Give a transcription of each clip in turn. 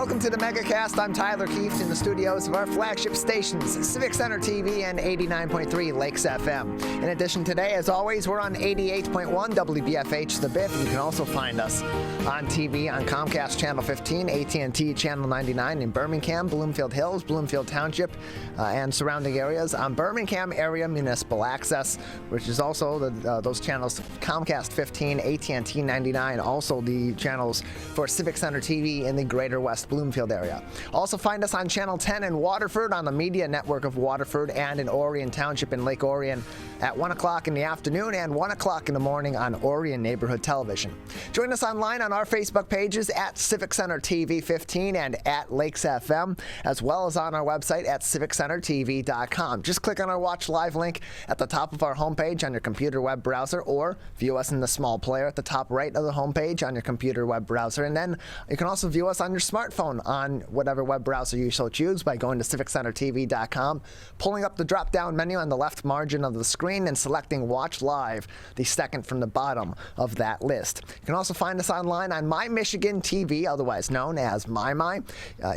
Welcome to the Megacast. I'm Tyler Keefe in the studios of our flagship stations, Civic Center TV and 89.3 Lakes FM. In addition, today, as always, we're on 88.1 WBFH The Biff. You can also find us on TV on Comcast Channel 15, AT&T Channel 99 in Birmingham, Bloomfield Hills, Bloomfield Township, and surrounding areas. On Birmingham Area Municipal Access, which is also those channels, Comcast 15, AT&T 99, also the channels for Civic Center TV in the Greater West Bloomfield area. Also find us on Channel 10 in Waterford on the media network of Waterford, and in Orion Township in Lake Orion at 1 o'clock in the afternoon and 1 o'clock in the morning on Orion Neighborhood Television. Join us online on our Facebook pages at Civic Center TV 15 and at Lakes FM, as well as on our website at civiccentertv.com. Just click on our Watch Live link at the top of our homepage on your computer web browser, or view us in the small player at the top right of the homepage on your computer web browser. And then you can also view us on your smartphone on whatever web browser you so choose by going to civiccentertv.com, pulling up the drop-down menu on the left margin of the screen and selecting Watch Live, the second from the bottom of that list. You can also find us online on My Michigan TV, otherwise known as MyMy.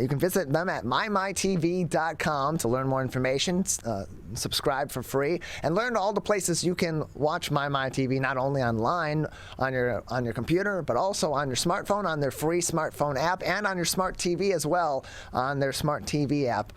You can visit them at mymytv.com to learn more information, subscribe for free, and learn all the places you can watch MyMy TV, not only online on your computer, but also on your smartphone, on their free smartphone app, and on your smart TV as well on their smart TV app.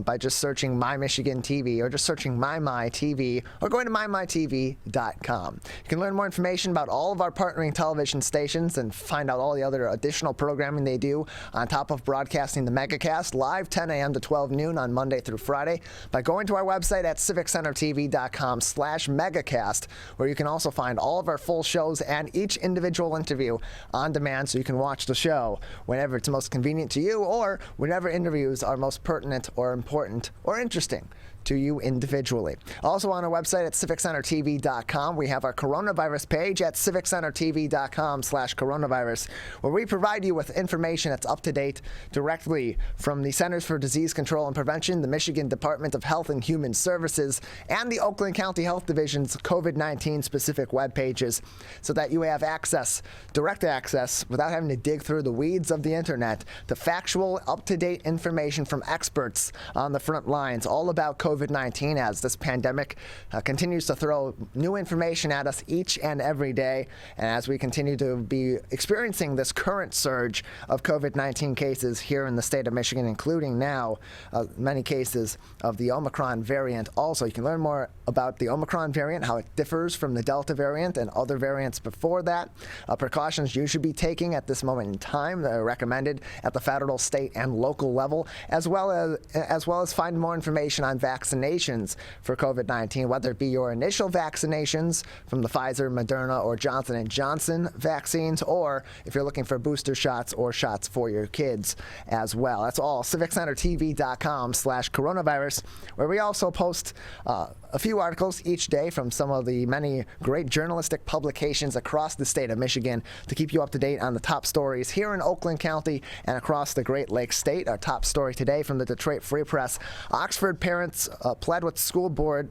By just searching My Michigan TV or just searching MyMy TV or going to mymytv.com. You can learn more information about all of our partnering television stations and find out all the other additional programming they do on top of broadcasting the Megacast live 10 a.m. to 12 noon on Monday through Friday by going to our website at civiccentertv.com/Megacast, where you can also find all of our full shows and each individual interview on demand, so you can watch the show whenever it's most convenient to you or whenever interviews are most pertinent or important or interesting to you individually. Also on our website at civiccentertv.com, we have our coronavirus page at civiccentertv.com/coronavirus, where we provide you with information that's up to date directly from the Centers for Disease Control and Prevention, the Michigan Department of Health and Human Services, and the Oakland County Health Division's COVID-19 specific web pages, so that you have access, direct access, without having to dig through the weeds of the internet, to factual, up-to-date information from experts on the front lines all about COVID-19 as this pandemic continues to throw new information at us each and every day, and as we continue to be experiencing this current surge of COVID-19 cases here in the state of Michigan, including now many cases of the Omicron variant. Also, you can learn more about the Omicron variant, how it differs from the Delta variant and other variants before that, precautions you should be taking at this moment in time that are recommended at the federal, state, and local level, as well as find more information on vaccinations for COVID-19, whether it be your initial vaccinations from the Pfizer, Moderna, or Johnson & Johnson vaccines, or if you're looking for booster shots or shots for your kids as well. That's all civiccentertv.com/coronavirus, where we also post a few articles each day from some of the many great journalistic publications across the state of Michigan to keep you up to date on the top stories here in Oakland County and across the Great Lakes state. Our top story today from the Detroit Free Press: Oxford parents pled with school board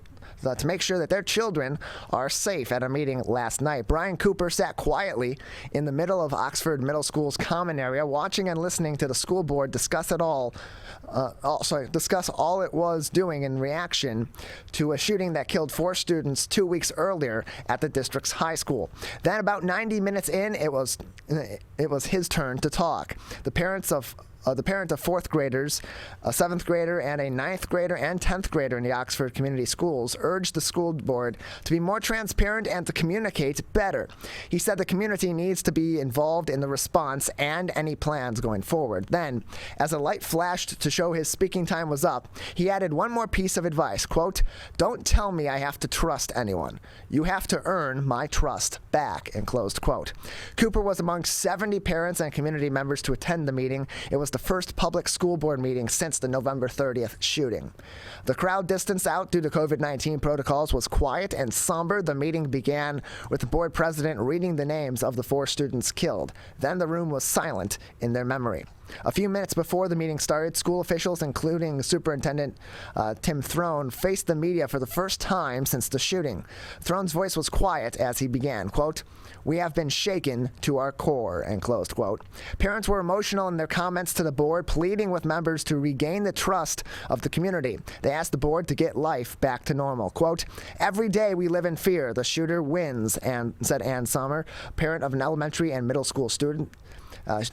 to make sure that their children are safe at a meeting last night. Brian Cooper sat quietly in the middle of Oxford Middle School's common area, watching and listening to the school board discuss all it was doing in reaction to a shooting that killed 4 students 2 weeks earlier at the district's high school. Then, about 90 minutes in, it was his turn to talk. The parent of 4th graders, a 7th grader, and a 9th grader and 10th grader in the Oxford Community Schools urged the school board to be more transparent and to communicate better. He said the community needs to be involved in the response and any plans going forward. Then, as a light flashed to show his speaking time was up, he added one more piece of advice, quote, "Don't tell me I have to trust anyone. You have to earn my trust back," end closed quote. Cooper was among 70 parents and community members to attend the meeting. It was the first public school board meeting since the November 30th shooting. The crowd distanced out due to COVID-19 COVID-19 protocols was quiet and somber. The meeting began with the board president reading the names of the 4 students killed. Then the room was silent in their memory. A few minutes before the meeting started, school officials, including Superintendent Tim Throne, faced the media for the first time since the shooting. Throne's voice was quiet as he began, quote, "We have been shaken to our core," end closed quote. Parents were emotional in their comments to the board, pleading with members to regain the trust of the community. They asked the board to get life back to normal. Quote, "Every day we live in fear. The shooter wins," said Ann Sommer, parent of an elementary and middle school student.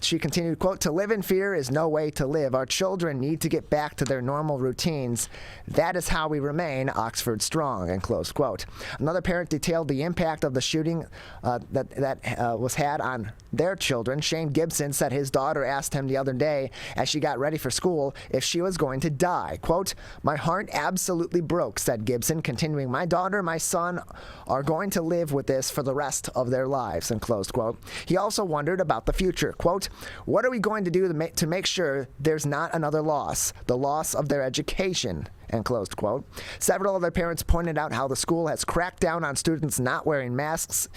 She continued, quote, "To live in fear is no way to live. Our children need to get back to their normal routines. That is how we remain Oxford strong," end close quote. Another parent detailed the impact of the shooting that was had on their children. Shane Gibson said his daughter asked him the other day as she got ready for school if she was going to die. Quote, "My heart absolutely broke," said Gibson, continuing, "My daughter and my son are going to live with this for the rest of their lives," end close quote. He also wondered about the future. Quote, "What are we going to do to make sure there's not another loss, the loss of their education," end closed quote. Several other parents pointed out how the school has cracked down on students not wearing masks,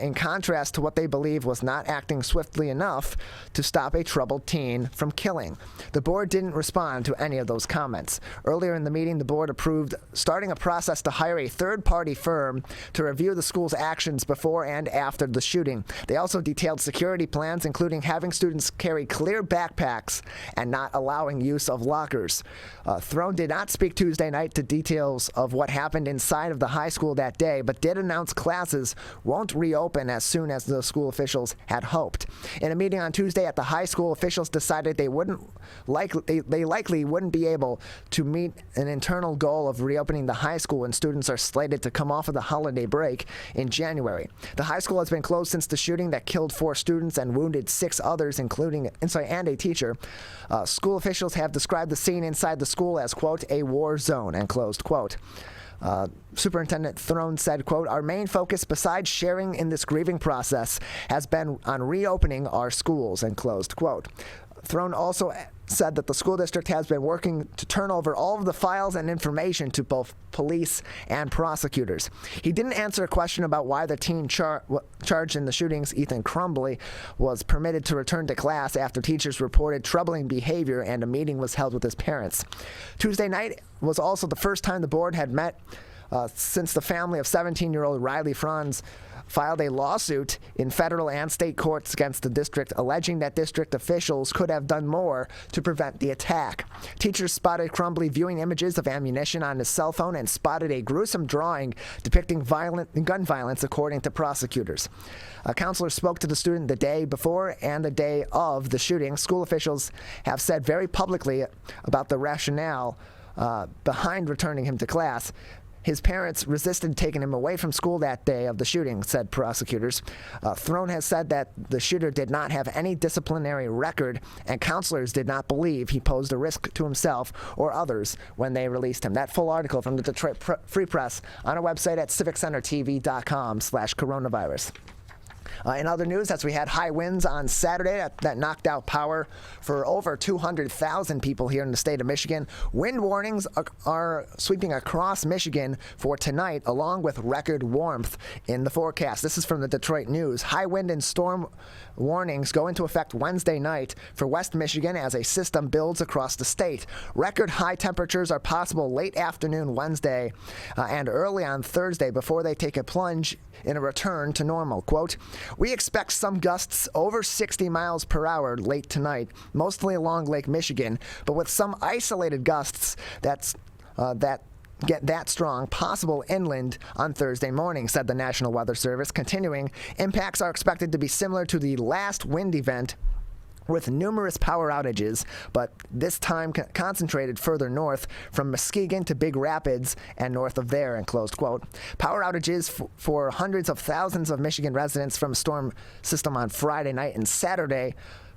in contrast to what they believe was not acting swiftly enough to stop a troubled teen from killing. The board didn't respond to any of those comments. Earlier in the meeting, the board approved starting a process to hire a third-party firm to review the school's actions before and after the shooting. They also detailed security plans, including having students carry clear backpacks and not allowing use of lockers. Throne did not speak Tuesday night to details of what happened inside of the high school that day, but did announce classes won't reopen as soon as the school officials had hoped. In a meeting on Tuesday at the high school, officials decided they likely wouldn't be able to meet an internal goal of reopening the high school when students are slated to come off of the holiday break in January. The high school has been closed since the shooting that killed 4 students and wounded 6 others, and a teacher. School officials have described the scene inside the school as, quote, "a war zone," end closed quote. Superintendent Throne said, quote, "Our main focus besides sharing in this grieving process has been on reopening our schools," end closed quote. Throne also said that the school district has been working to turn over all of the files and information to both police and prosecutors. He didn't answer a question about why the teen charged in the shootings, Ethan Crumbly, was permitted to return to class after teachers reported troubling behavior and a meeting was held with his parents. Tuesday night was also the first time the board had met since the family of 17-year-old Riley Franz filed a lawsuit in federal and state courts against the district, alleging that district officials could have done more to prevent the attack. Teachers spotted Crumbly viewing images of ammunition on his cell phone and spotted a gruesome drawing depicting gun violence, according to prosecutors. A counselor spoke to the student the day before and the day of the shooting. School officials have said very publicly about the rationale behind returning him to class. His parents resisted taking him away from school that day of the shooting, said prosecutors. Throne has said that the shooter did not have any disciplinary record, and counselors did not believe he posed a risk to himself or others when they released him. That full article from the Detroit Free Press on our website at civiccentertv.com/coronavirus. In other news, as we had high winds on Saturday that knocked out power for over 200,000 people here in the state of Michigan. Wind warnings are sweeping across Michigan for tonight, along with record warmth in the forecast. This is from the Detroit News. High wind and storm warnings go into effect Wednesday night for West Michigan as a system builds across the state. Record high temperatures are possible late afternoon Wednesday and early on Thursday before they take a plunge in a return to normal. Quote, "We expect some gusts over 60 miles per hour late tonight, mostly along Lake Michigan, but with some isolated gusts that get that strong possible inland on Thursday morning," said the National Weather Service. Continuing, impacts are expected to be similar to the last wind event, with numerous power outages, but this time concentrated further north from Muskegon to Big Rapids and north of there, and closed quote. Power outages for hundreds of thousands of Michigan residents from a storm system on Friday night and Saturday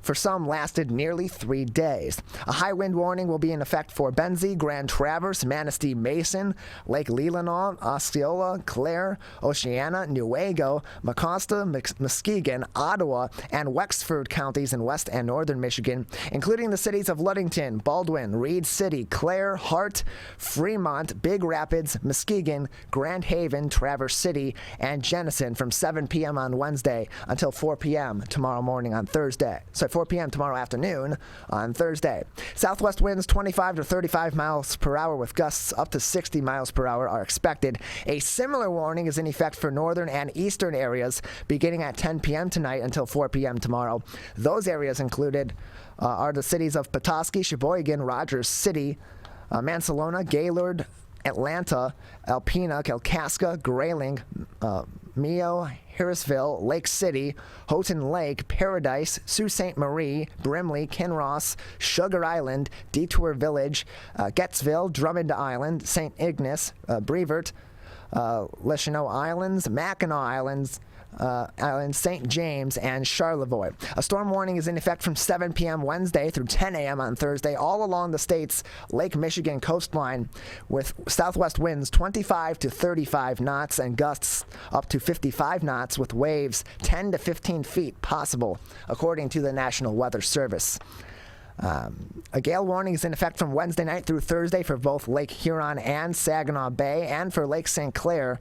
for some lasted nearly 3 days. A high wind warning will be in effect for Benzie, Grand Traverse, Manistee Mason, Lake Leelanau, Osceola, Clare, Oceana, Newaygo, Mecosta, Muskegon, Ottawa, and Wexford counties in west and northern Michigan, including the cities of Ludington, Baldwin, Reed City, Clare, Hart, Fremont, Big Rapids, Muskegon, Grand Haven, Traverse City, and Jenison from 7 p.m. on Wednesday until 4 p.m. tomorrow morning on Thursday. So 4 p.m. tomorrow afternoon on Thursday. Southwest winds 25 to 35 miles per hour with gusts up to 60 miles per hour are expected. A similar warning is in effect for northern and eastern areas beginning at 10 p.m. tonight until 4 p.m. tomorrow. Those areas included are the cities of Petoskey, Sheboygan, Rogers City, Mansalona, Gaylord, Atlanta, Alpena, Kalkaska, Grayling, Mio, Harrisville, Lake City, Houghton Lake, Paradise, Sault Ste. Marie, Brimley, Kinross, Sugar Island, Detour Village, Gettsville, Drummond Island, St. Ignace, Brevert, Lescheneau Islands, Mackinac Islands, St. James, and Charlevoix. A storm warning is in effect from 7 p.m. Wednesday through 10 a.m. on Thursday all along the state's Lake Michigan coastline with southwest winds 25 to 35 knots and gusts up to 55 knots with waves 10 to 15 feet possible, according to the National Weather Service. A gale warning is in effect from Wednesday night through Thursday for both Lake Huron and Saginaw Bay and for Lake St. Clair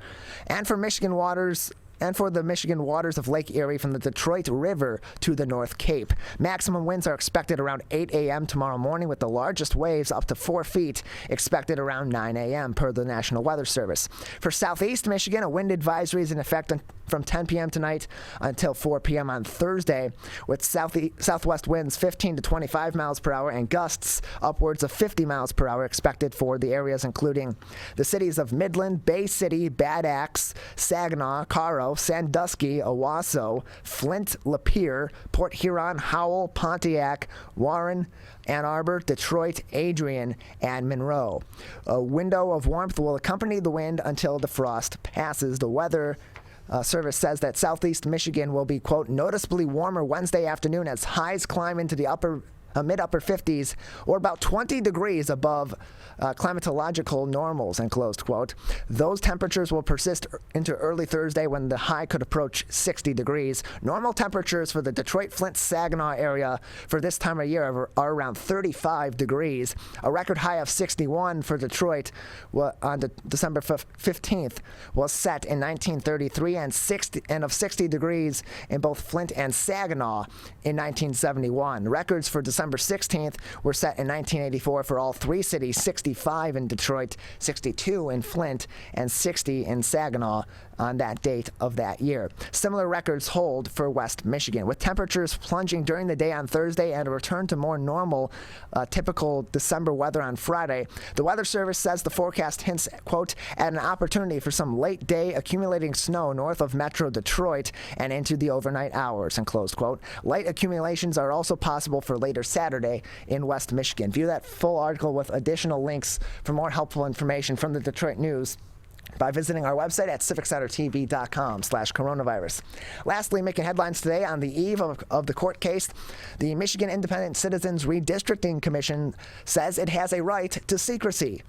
and for the Michigan waters of Lake Erie from the Detroit River to the North Cape. Maximum winds are expected around 8 a.m. tomorrow morning with the largest waves up to 4 feet expected around 9 a.m. per the National Weather Service. For southeast Michigan, a wind advisory is in effect from 10 p.m. tonight until 4 p.m. on Thursday with southwest winds 15 to 25 miles per hour and gusts upwards of 50 miles per hour expected for the areas including the cities of Midland, Bay City, Bad Axe, Saginaw, Caro, Sandusky, Owasso, Flint, Lapeer, Port Huron, Howell, Pontiac, Warren, Ann Arbor, Detroit, Adrian, and Monroe. A window of warmth will accompany the wind until the frost passes. The weather service says that southeast Michigan will be, quote, noticeably warmer Wednesday afternoon as highs climb into the mid-upper 50s or about 20 degrees above climatological normals, and closed quote. Those temperatures will persist into early Thursday when the high could approach 60 degrees. Normal temperatures for the Detroit, Flint, Saginaw area for this time of year are around 35 degrees. A record high of 61 for Detroit on December 15th was set in 1933 and of 60 degrees in both Flint and Saginaw in 1971. Records for December 16th were set in 1984 for all three cities, 65 in Detroit, 62 in Flint, and 60 in Saginaw on that date of that year. Similar records hold for West Michigan, with temperatures plunging during the day on Thursday and a return to more normal, typical December weather on Friday. The Weather Service says the forecast hints, quote, at an opportunity for some late-day accumulating snow north of Metro Detroit and into the overnight hours, and closed quote. Light accumulations are also possible for later Saturday in West Michigan. View that full article with additional links for more helpful information from the Detroit News by visiting our website at civiccentertv.com/coronavirus. Lastly, making headlines today on the eve of the court case, the Michigan Independent Citizens Redistricting Commission says it has a right to secrecy.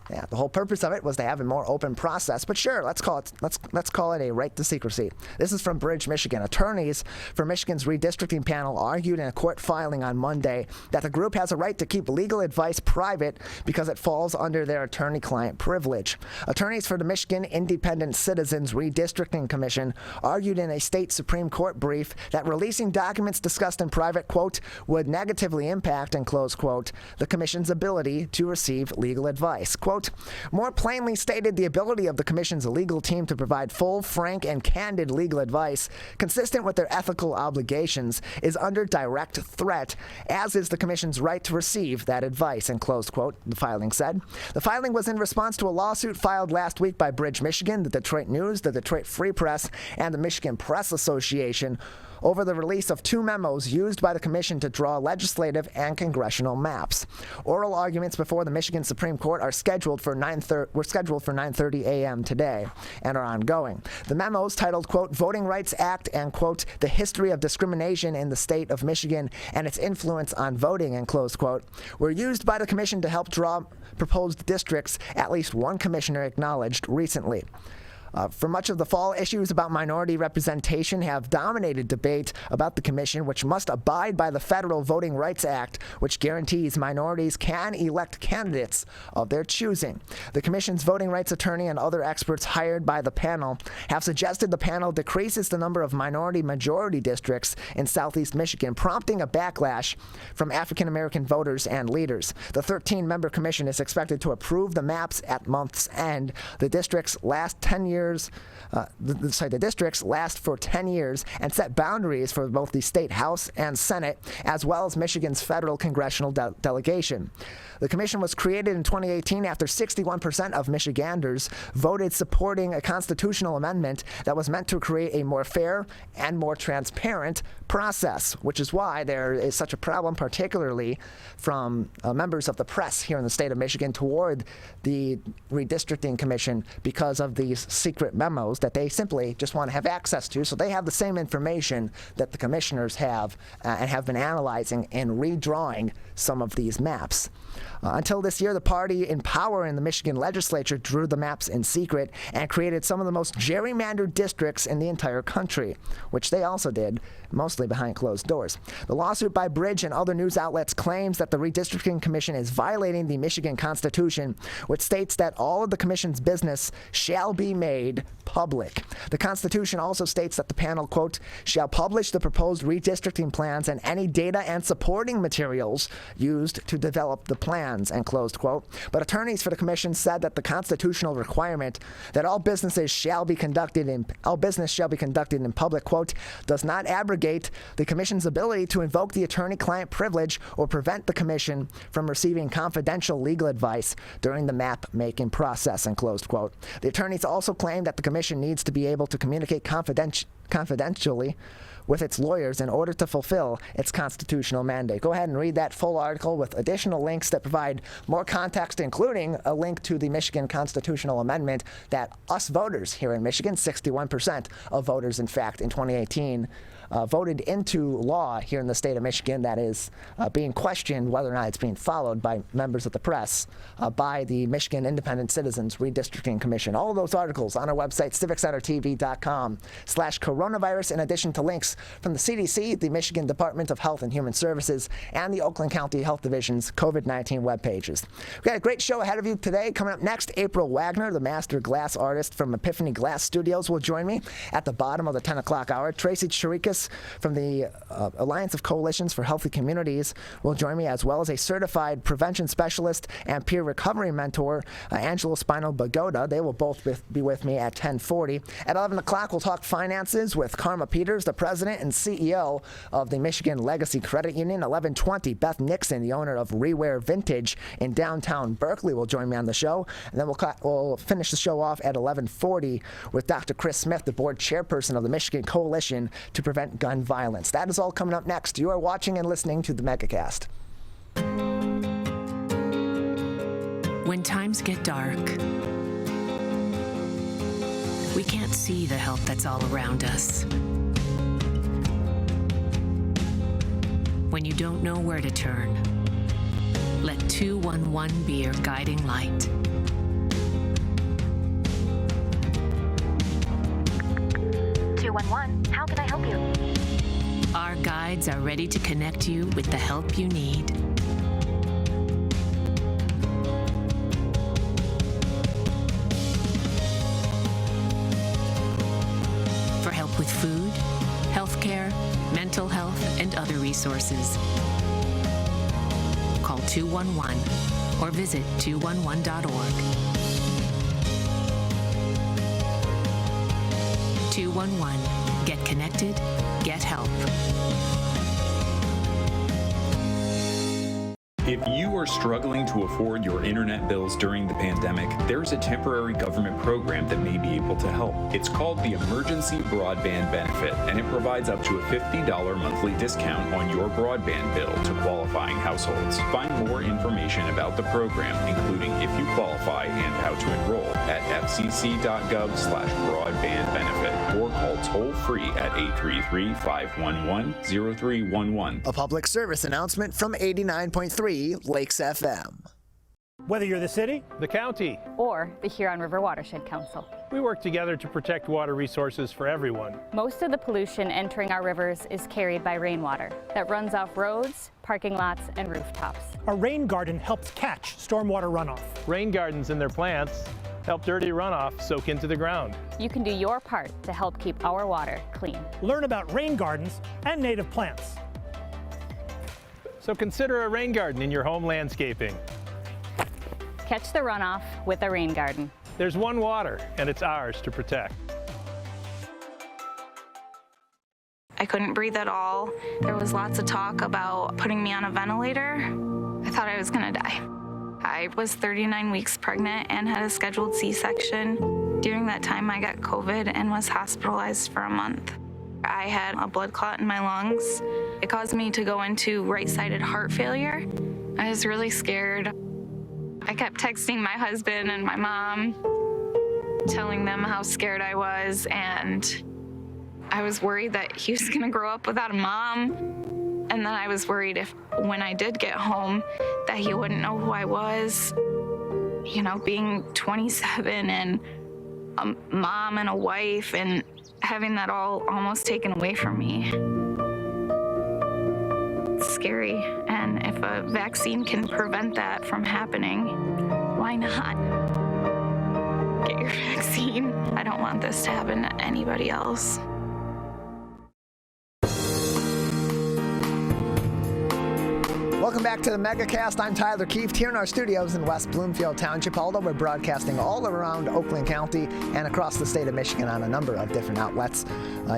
Yeah, the whole purpose of it was to have a more open process, but sure, let's call it a right to secrecy. This is from Bridge, Michigan. Attorneys for Michigan's redistricting panel argued in a court filing on Monday that the group has a right to keep legal advice private because it falls under their attorney-client privilege. Attorneys for the Michigan Independent Citizens Redistricting Commission argued in a state Supreme Court brief that releasing documents discussed in private, quote, would negatively impact, and close quote, the commission's ability to receive legal advice. Quote, more plainly stated, the ability of the Commission's legal team to provide full, frank, and candid legal advice consistent with their ethical obligations is under direct threat, as is the Commission's right to receive that advice, and close quote, the filing said. The filing was in response to a lawsuit filed last week by Bridge, Michigan, the Detroit News, the Detroit Free Press, and the Michigan Press Association, over the release of 2 memos used by the commission to draw legislative and congressional maps. Oral arguments before the Michigan Supreme Court were scheduled for 9:30 a.m. today and are ongoing. The memos, titled, quote, Voting Rights Act and, quote, The History of Discrimination in the State of Michigan and Its Influence on Voting, and close quote, were used by the commission to help draw proposed districts, at least one commissioner acknowledged recently. For much of the fall, issues about minority representation have dominated debate about the commission, which must abide by the Federal Voting Rights Act, which guarantees minorities can elect candidates of their choosing. The commission's voting rights attorney and other experts hired by the panel have suggested the panel decreases the number of minority-majority districts in southeast Michigan, prompting a backlash from African-American voters and leaders. The 13-member commission is expected to approve the maps at month's end. The districts last 10 years. The districts last for 10 years and set boundaries for both the state House and Senate, as well as Michigan's federal congressional delegation. The commission was created in 2018 after 61% of Michiganders voted supporting a constitutional amendment that was meant to create a more fair and more transparent process, which is why there is such a problem, particularly from members of the press here in the state of Michigan toward the redistricting commission, because of these secret memos that they simply just want to have access to, so they have the same information that the commissioners have and have been analyzing and redrawing some of these maps. Until this year, the party in power in the Michigan legislature drew the maps in secret and created some of the most gerrymandered districts in the entire country, which they also did, mostly behind closed doors. The lawsuit by Bridge and other news outlets claims that the Redistricting Commission is violating the Michigan Constitution, which states that all of the commission's business shall be made public. The Constitution also states that the panel, quote, shall publish the proposed redistricting plans and any data and supporting materials used to develop the plans, and closed quote. But attorneys for the commission said that the constitutional requirement that all business shall be conducted in public, quote, does not abrogate the commission's ability to invoke the attorney-client privilege or prevent the commission from receiving confidential legal advice during the map-making process, and closed quote. The attorneys also claim that the commission needs to be able to communicate confidentially with its lawyers in order to fulfill its constitutional mandate. Go ahead and read that full article with additional links that provide more context, including a link to the Michigan constitutional amendment that us voters here in Michigan, 61% of voters, in fact, in 2018, voted into law here in the state of Michigan, that is being questioned whether or not it's being followed by members of the press, by the Michigan Independent Citizens Redistricting Commission. All of those articles on our website, civiccentertv.com/coronavirus, in addition to links from the CDC, the Michigan Department of Health and Human Services, and the Oakland County Health Division's COVID-19 web pages. We've got a great show ahead of you today. Coming up next, April Wagner, the master glass artist from Epiphany Glass Studios, will join me at the bottom of the 10 o'clock hour. Tracy Angela from the Alliance of Coalitions for Healthy Communities will join me, as well as a certified prevention specialist and peer recovery mentor, Angela Spino-Bagoda. They will both be with me at 10:40. At 11 o'clock, we'll talk finances with Carma Peters, the president and CEO of the Michigan Legacy Credit Union. 11:20, Beth Nixon, the owner of Reware Vintage in downtown Berkeley, will join me on the show. And then we'll finish the show off at 11:40 with Dr. Chris Smith, the board chairperson of the Michigan Coalition to Prevent Gun Violence. That is all coming up next. You are watching and listening to the Megacast. When times get dark, we can't see the help that's all around us. When you don't know where to turn, let 211 be your guiding light. 211, how can I help you? Our guides are ready to connect you with the help you need. For help with food, healthcare, mental health, and other resources. Call 211 or visit 211.org. 211. Get connected, get help. If you are struggling to afford your internet bills during the pandemic, there's a temporary government program that may be able to help. It's called the Emergency Broadband Benefit, and it provides up to a $50 monthly discount on your broadband bill to qualifying households. Find more information about the program, including if you qualify and how to enroll, at fcc.gov/broadbandbenefit or call toll-free at 833-511-0311. A public service announcement from 89.3 Lakes FM. Whether you're the city, the county, or the Huron River Watershed Council, we work together to protect water resources for everyone. Most of the pollution entering our rivers is carried by rainwater that runs off roads, parking lots, and rooftops. a rain garden helps catch stormwater runoff. Rain gardens and their plants help dirty runoff soak into the ground. You can do your part to help keep our water clean. Learn about rain gardens and native plants. So consider a rain garden in your home landscaping. Catch the runoff with a rain garden. There's one water, and it's ours to protect. I couldn't breathe at all. There was lots of talk about putting me on a ventilator. I thought I was gonna die. I was 39 weeks pregnant and had a scheduled C-section. During that time, I got COVID and was hospitalized for a month. I had a blood clot in my lungs. It caused me to go into right-sided heart failure. I was really scared. I kept texting my husband and my mom, telling them how scared I was, and I was worried that he was gonna grow up without a mom. And then I was worried if, when I did get home, that he wouldn't know who I was. You know, being 27 and a mom and a wife and having that all almost taken away from me. It's scary, and if a vaccine can prevent that from happening, why not? Get your vaccine. I don't want this to happen to anybody else. Welcome back to the Megacast. I'm Tyler Keefe here in our studios in West Bloomfield Township, although we're broadcasting all around Oakland County and across the state of Michigan on a number of different outlets.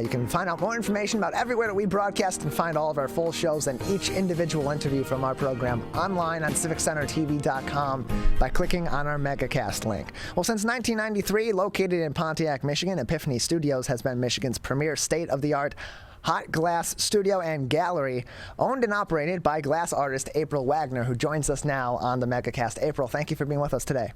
You can find out more information about everywhere that we broadcast and find all of our full shows and each individual interview from our program online on civiccentertv.com by clicking on our Megacast link. Well, since 1993, located in Pontiac, Michigan, Epiphany Studios has been Michigan's premier state-of-the-art hot glass studio and gallery, owned and operated by glass artist April Wagner, who joins us now on the Megacast. April, thank you for being with us today.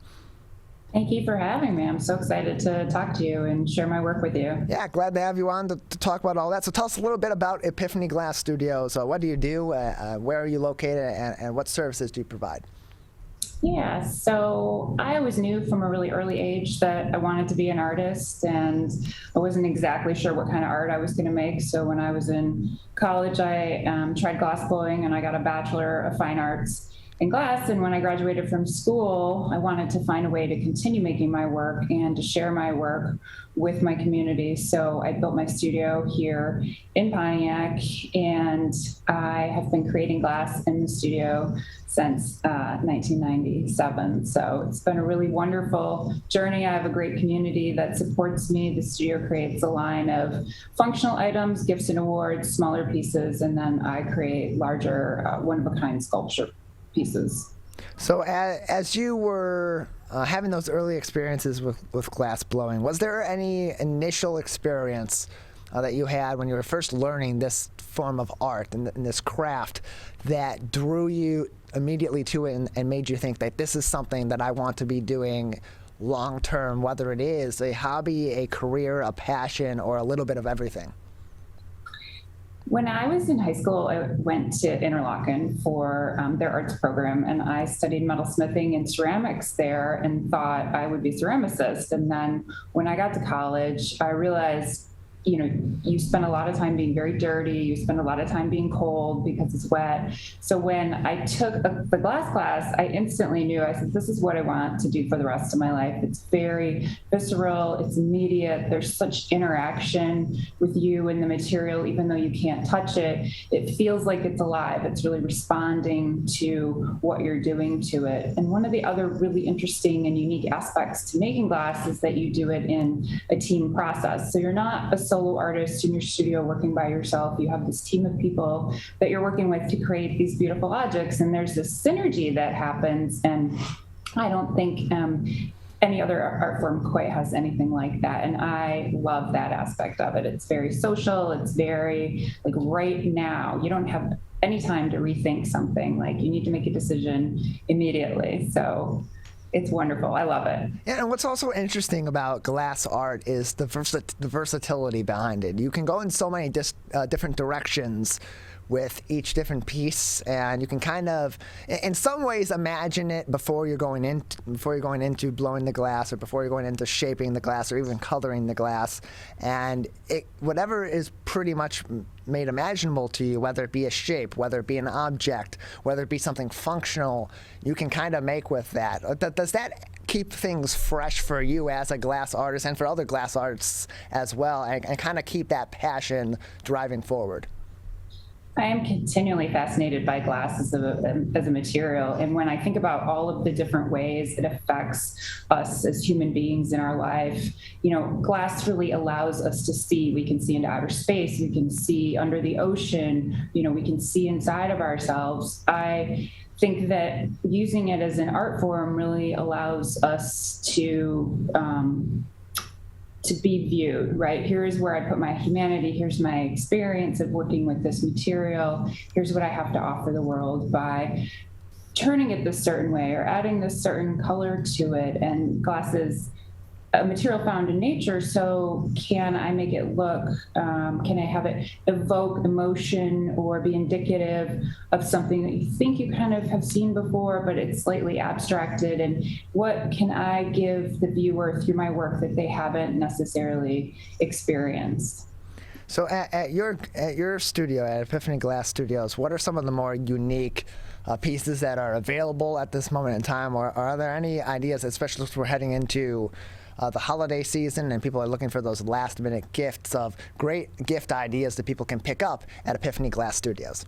Thank you for having me. I'm so excited to talk to you and share my work with you. Yeah, glad to have you on to talk about all that. So tell us a little bit about Epiphany Glass Studios. What do you do? Where are you located? And what services do you provide? Yeah, so I always knew from a really early age that I wanted to be an artist, and I wasn't exactly sure what kind of art I was going to make. So when I was in college, I tried glass blowing, and I got a Bachelor of Fine Arts in glass. And when I graduated from school, I wanted to find a way to continue making my work and to share my work with my community. So I built my studio here in Pontiac, and I have been creating glass in the studio since 1997. So it's been a really wonderful journey. I have a great community that supports me. The studio creates a line of functional items, gifts and awards, smaller pieces, and then I create larger one-of-a-kind sculpture pieces. So as you were having those early experiences with glass blowing, was there any initial experience that you had when you were first learning this form of art and this craft that drew you immediately to it and made you think that this is something that I want to be doing long term, whether it is a hobby, a career, a passion, or a little bit of everything? When I was in high school, I went to Interlochen for their arts program, and I studied metalsmithing and ceramics there and thought I would be a ceramicist. And then when I got to college, I realized, you know, you spend a lot of time being very dirty, you spend a lot of time being cold because it's wet. So when I took the glass class, I instantly knew, I said, this is what I want to do for the rest of my life. It's very visceral, it's immediate, there's such interaction with you and the material, even though you can't touch it. It feels like it's alive, it's really responding to what you're doing to it. And one of the other really interesting and unique aspects to making glass is that you do it in a team process. So you're not a solo solo artist in your studio working by yourself. You have this team of people that you're working with to create these beautiful objects, and there's this synergy that happens. And I don't think any other art form quite has anything like that. And I love that aspect of it. It's very social. It's very like right now. You don't have any time to rethink something. Like you need to make a decision immediately. So it's wonderful. I love it. Yeah, and what's also interesting about glass art is the versatility behind it. You can go in so many different directions with each different piece, and you can kind of, in some ways, imagine it before you're going into blowing the glass, or before you're going into shaping the glass, or even coloring the glass. And whatever is pretty much made imaginable to you, whether it be a shape, whether it be an object, whether it be something functional, you can kind of make with that. Does that keep things fresh for you as a glass artist, and for other glass artists as well, and kind of keep that passion driving forward? I am continually fascinated by glass as a material. And when I think about all of the different ways it affects us as human beings in our life, glass really allows us to see. We can see into outer space. We can see under the ocean. We can see inside of ourselves. I think that using it as an art form really allows us to be viewed, right? Here's where I put my humanity. Here's my experience of working with this material. Here's what I have to offer the world by turning it this certain way or adding this certain color to it. And glass is a material found in nature, so can I make it look, can I have it evoke emotion or be indicative of something that you think you kind of have seen before, but it's slightly abstracted? And what can I give the viewer through my work that they haven't necessarily experienced? So at your studio, at Epiphany Glass Studios, what are some of the more unique pieces that are available at this moment in time, or are there any ideas, especially as we're heading into the holiday season and people are looking for those last-minute gifts, of great gift ideas that people can pick up at Epiphany Glass Studios?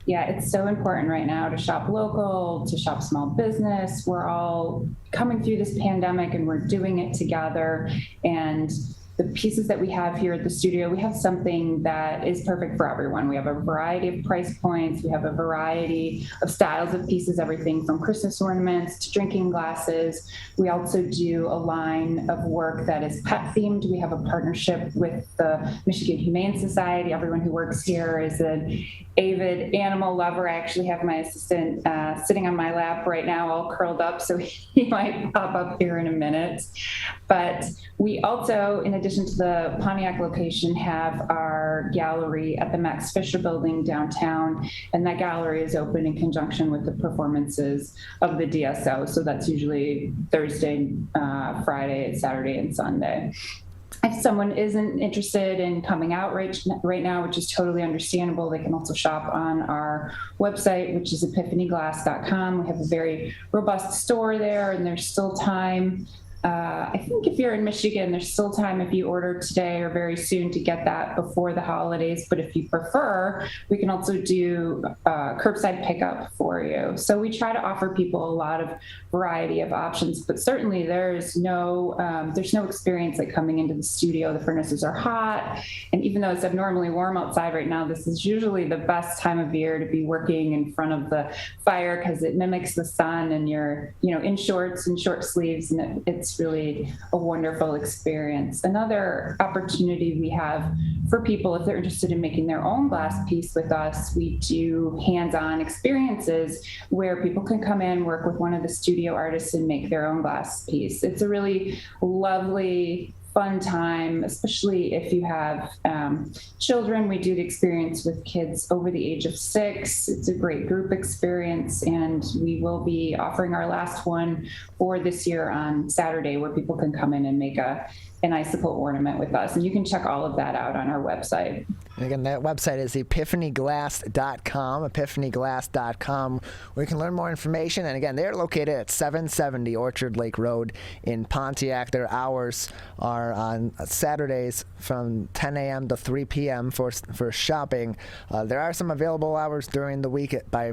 Yeah, it's so important right now to shop local, to shop small business. We're all coming through this pandemic and we're doing it together. And the pieces that we have here at the studio, we have something that is perfect for everyone. We have a variety of price points. We have a variety of styles of pieces, everything from Christmas ornaments to drinking glasses. We also do a line of work that is pet themed. We have a partnership with the Michigan Humane Society. Everyone who works here is an avid animal lover. I actually have my assistant sitting on my lap right now, all curled up, so he might pop up here in a minute. But we also, in addition to the Pontiac location, have our gallery at the Max Fisher building downtown, and that gallery is open in conjunction with the performances of the DSO. So that's usually Thursday, Friday, Saturday, and Sunday. If someone isn't interested in coming out right now, which is totally understandable, they can also shop on our website, which is epiphanyglass.com. We have a very robust store there, and there's still time. I think if you're in Michigan, there's still time if you order today or very soon to get that before the holidays. But if you prefer, we can also do curbside pickup for you. So we try to offer people a lot of variety of options, but certainly there's no experience like coming into the studio. The furnaces are hot, and even though it's abnormally warm outside right now, this is usually the best time of year to be working in front of the fire because it mimics the sun, and you're in shorts and short sleeves, and it's really a wonderful experience. Another opportunity we have for people, if they're interested in making their own glass piece with us, we do hands-on experiences where people can come in, work with one of the studio artists, and make their own glass piece. It's a really lovely, fun time, especially if you have children. We do the experience with kids over the age of 6. It's a great group experience, and we will be offering our last one for this year on Saturday, where people can come in and make an icicle ornament with us. And you can check all of that out on our website. And again, that website is epiphanyglass.com, epiphanyglass.com, where you can learn more information. And again, they're located at 770 Orchard Lake Road in Pontiac. Their hours are on Saturdays from 10 a.m. to 3 p.m. for shopping. There are some available hours during the week by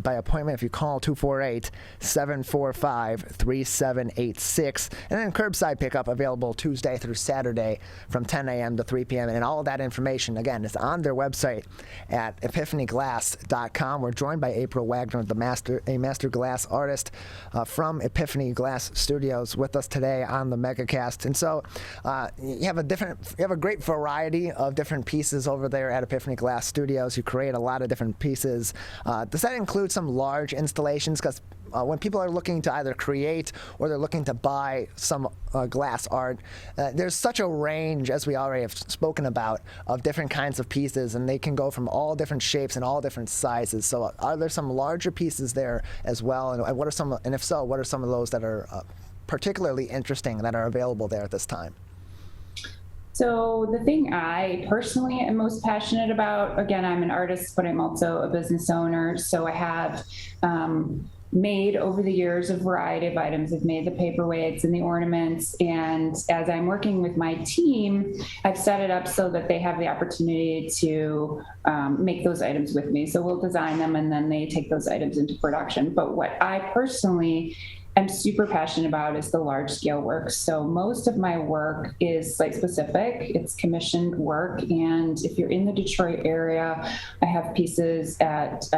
appointment if you call 248-745-3786. And then curbside pickup available Tuesday through Saturday from 10 a.m. to 3 p.m. And all of that information, again, is on their website at epiphanyglass.com. We're joined by April Wagner, a master glass artist from Epiphany Glass Studios, with us today on the Megacast. And so you have a great variety of different pieces over there at Epiphany Glass Studios. You create a lot of different pieces. Does that include some large installations? Because when people are looking to either create or they're looking to buy some glass art, there's such a range, as we already have spoken about, of different kinds of pieces, and they can go from all different shapes and all different sizes. So are there some larger pieces there as well? And what are some, and if so, what are some of those that are particularly interesting that are available there at this time? So the thing I personally am most passionate about, again, I'm an artist, but I'm also a business owner. So I have made over the years a variety of items. I've made the paperweights and the ornaments. And as I'm working with my team, I've set it up so that they have the opportunity to make those items with me. So we'll design them and then they take those items into production. But what I personally am super passionate about is the large scale work. So most of my work is site specific. It's commissioned work. And if you're in the Detroit area, I have pieces at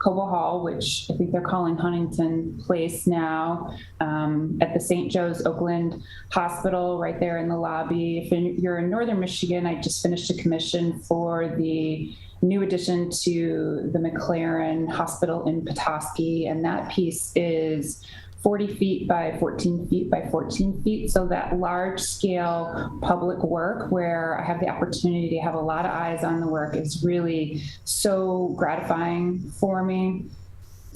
Cobo Hall, which I think they're calling Huntington Place now, at the St. Joe's Oakland Hospital, right there in the lobby. If you're in Northern Michigan, I just finished a commission for the new addition to the McLaren Hospital in Petoskey, and that piece is 40 feet by 14 feet by 14 feet. So that large scale public work where I have the opportunity to have a lot of eyes on the work is really so gratifying for me.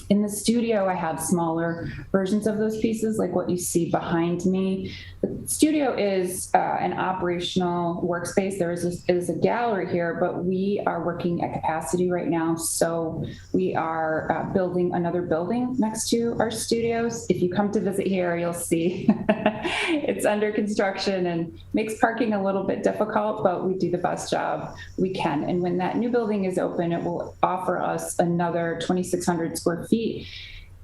In the studio, I have smaller versions of those pieces, like what you see behind me. The studio is an operational workspace. There is a gallery here, but we are working at capacity right now. So we are building another building next to our studios. If you come to visit here, you'll see it's under construction and makes parking a little bit difficult, but we do the best job we can. And when that new building is open, it will offer us another 2,600 square feet,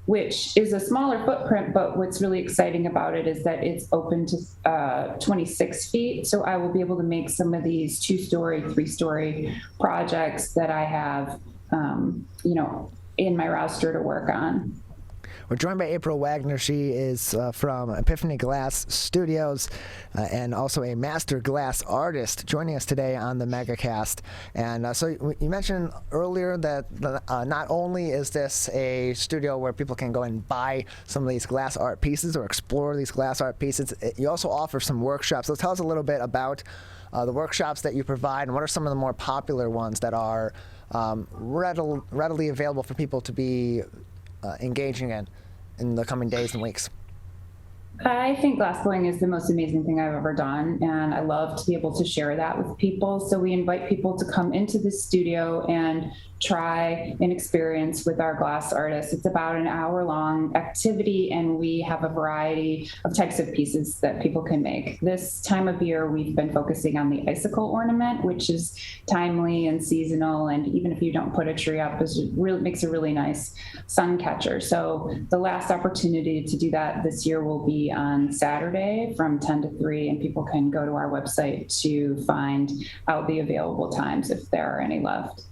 which is a smaller footprint, but what's really exciting about it is that it's open to 26 feet. So I will be able to make some of these 2-story, 3-story projects that I have, in my roster to work on. We're joined by April Wagner. She is from Epiphany Glass Studios and also a master glass artist, joining us today on the Megacast. And so you mentioned earlier that not only is this a studio where people can go and buy some of these glass art pieces or explore these glass art pieces, you also offer some workshops. So tell us a little bit about the workshops that you provide and what are some of the more popular ones that are readily available for people to be engaging in the coming days and weeks? I think glassblowing is the most amazing thing I've ever done, and I love to be able to share that with people. So we invite people to come into the studio and try an experience with our glass artists. It's about an hour-long activity, and we have a variety of types of pieces that people can make. This time of year, we've been focusing on the icicle ornament, which is timely and seasonal, and even if you don't put a tree up, it makes a really nice sun catcher. So the last opportunity to do that this year will be on Saturday from 10 to 3, and people can go to our website to find out the available times if there are any left.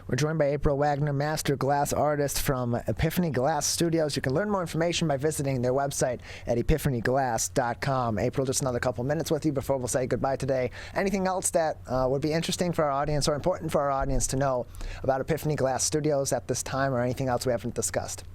We're joined by April Wagner, master glass artist from Epiphany Glass Studios. You can learn more information by visiting their website at epiphanyglass.com. April, just another couple minutes with you before we'll say goodbye today. Anything else that would be interesting for our audience or important for our audience to know about Epiphany Glass Studios at this time, or anything else we haven't discussed?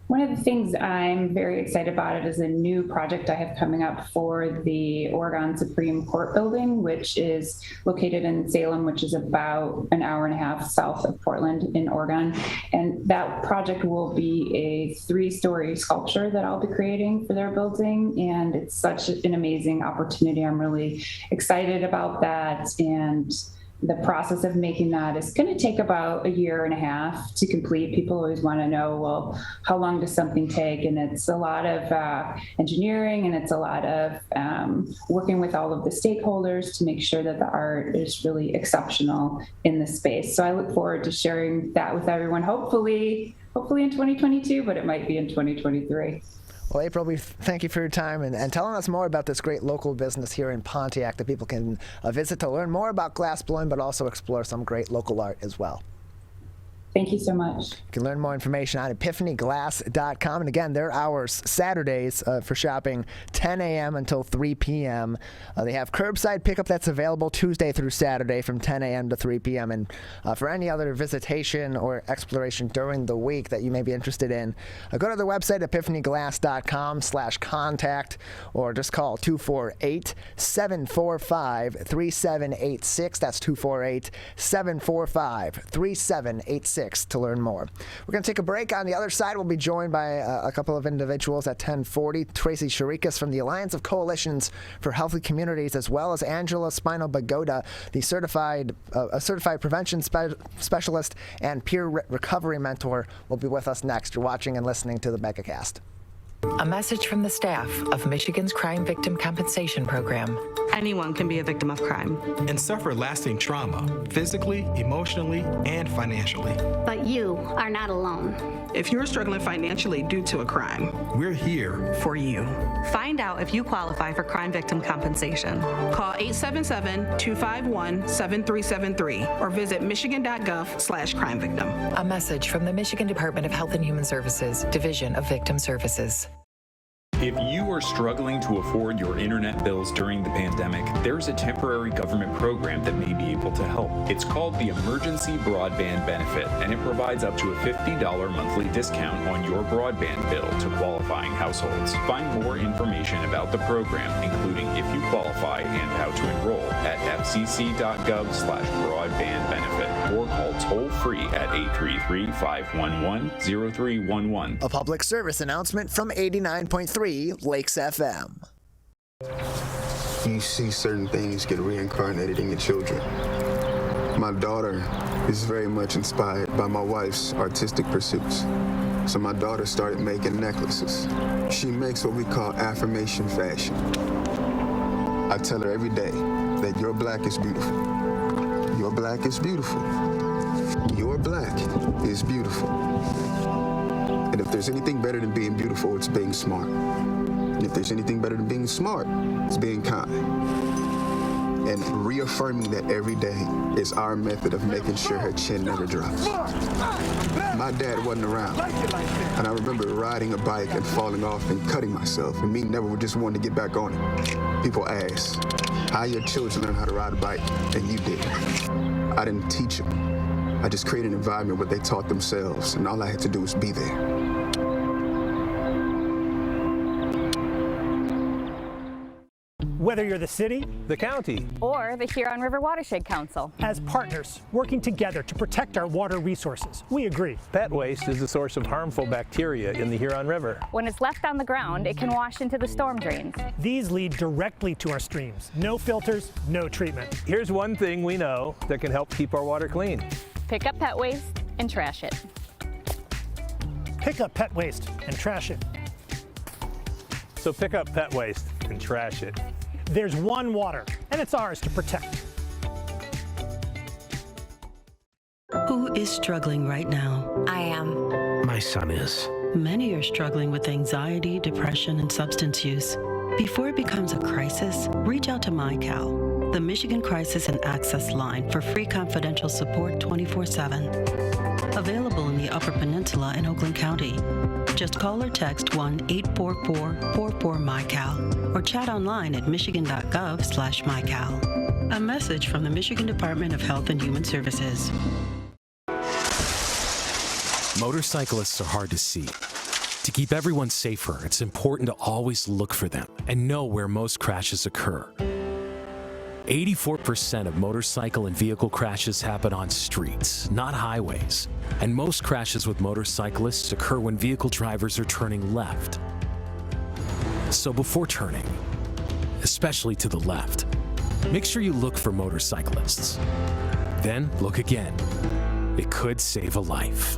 One of the things I'm very excited about is a new project I have coming up for the Oregon Supreme Court building, which is located in Salem, which is about an hour and a half south of Portland in Oregon. And that project will be a 3-story sculpture that I'll be creating for their building. And it's such an amazing opportunity. I'm really excited about that. And the process of making that is going to take about 1.5 years to complete. People always want to know, well, how long does something take? And it's a lot of engineering, and it's a lot of working with all of the stakeholders to make sure that the art is really exceptional in the space. So I look forward to sharing that with everyone, hopefully in 2022, but it might be in 2023. Well, April, we thank you for your time and telling us more about this great local business here in Pontiac that people can visit to learn more about glass blowing, but also explore some great local art as well. Thank you so much. You can learn more information on epiphanyglass.com. And again, their hours, Saturdays for shopping, 10 a.m. until 3 p.m. They have curbside pickup that's available Tuesday through Saturday from 10 a.m. to 3 p.m. And for any other visitation or exploration during the week that you may be interested in, go to their website, epiphanyglass.com/contact, or just call 248-745-3786. That's 248-745-3786. To learn more. We're going to take a break. On the other side, we'll be joined by a couple of individuals at 10:40. Tracy Sharikas from the Alliance of Coalitions for Healthy Communities, as well as Angela Spino-Bagoda, the certified prevention specialist and peer recovery mentor, will be with us next. You're watching and listening to the Megacast. A message from the staff of Michigan's Crime Victim Compensation Program. Anyone can be a victim of crime and suffer lasting trauma, physically, emotionally, and financially. But you are not alone. If you're struggling financially due to a crime, we're here for you. Find out if you qualify for crime victim compensation. Call 877-251-7373 or visit michigan.gov/crime-victim. A message from the Michigan Department of Health and Human Services, Division of Victim Services. If you are struggling to afford your internet bills during the pandemic, there's a temporary government program that may be able to help. It's called the Emergency Broadband Benefit, and it provides up to a $50 monthly discount on your broadband bill to qualifying households. Find more information about the program, including if you qualify and how to enroll, at fcc.gov/broadbandbenefit, or call toll-free at 833-511-0311. A public service announcement from 89.3 Lakes FM. You see certain things get reincarnated in your children. My daughter is very much inspired by my wife's artistic pursuits. So my daughter started making necklaces. She makes what we call affirmation fashion. I tell her every day that your black is beautiful. Your black is beautiful. Your black is beautiful. And if there's anything better than being beautiful, it's being smart. And if there's anything better than being smart, it's being kind. And reaffirming that every day is our method of making sure her chin never drops. My dad wasn't around, and I remember riding a bike and falling off and cutting myself, and me never just wanted to get back on it. People ask, how your children learn how to ride a bike, and you didn't. I didn't teach them. I just created an environment where they taught themselves, and all I had to do was be there. Whether you're the city, the county, or the Huron River Watershed Council. As partners working together to protect our water resources, we agree. Pet waste is the source of harmful bacteria in the Huron River. When it's left on the ground, it can wash into the storm drains. These lead directly to our streams. No filters, no treatment. Here's one thing we know that can help keep our water clean. Pick up pet waste and trash it. Pick up pet waste and trash it. So pick up pet waste and trash it. There's one water, and it's ours to protect. Who is struggling right now? I am. My son is. Many are struggling with anxiety, depression, and substance use. Before it becomes a crisis, reach out to MyCal, the Michigan Crisis and Access Line, for free confidential support 24/7. Available in the Upper Peninsula and Oakland County. Just call or text 1-844-44-MyCal or chat online at michigan.gov/MyCal. A message from the Michigan Department of Health and Human Services. Motorcyclists are hard to see, To keep everyone safer, it's important to always look for them and know where most crashes occur. 84% of motorcycle and vehicle crashes happen on streets, not highways. And most crashes with motorcyclists occur when vehicle drivers are turning left. So before turning, especially to the left, make sure you look for motorcyclists. Then look again. It could save a life.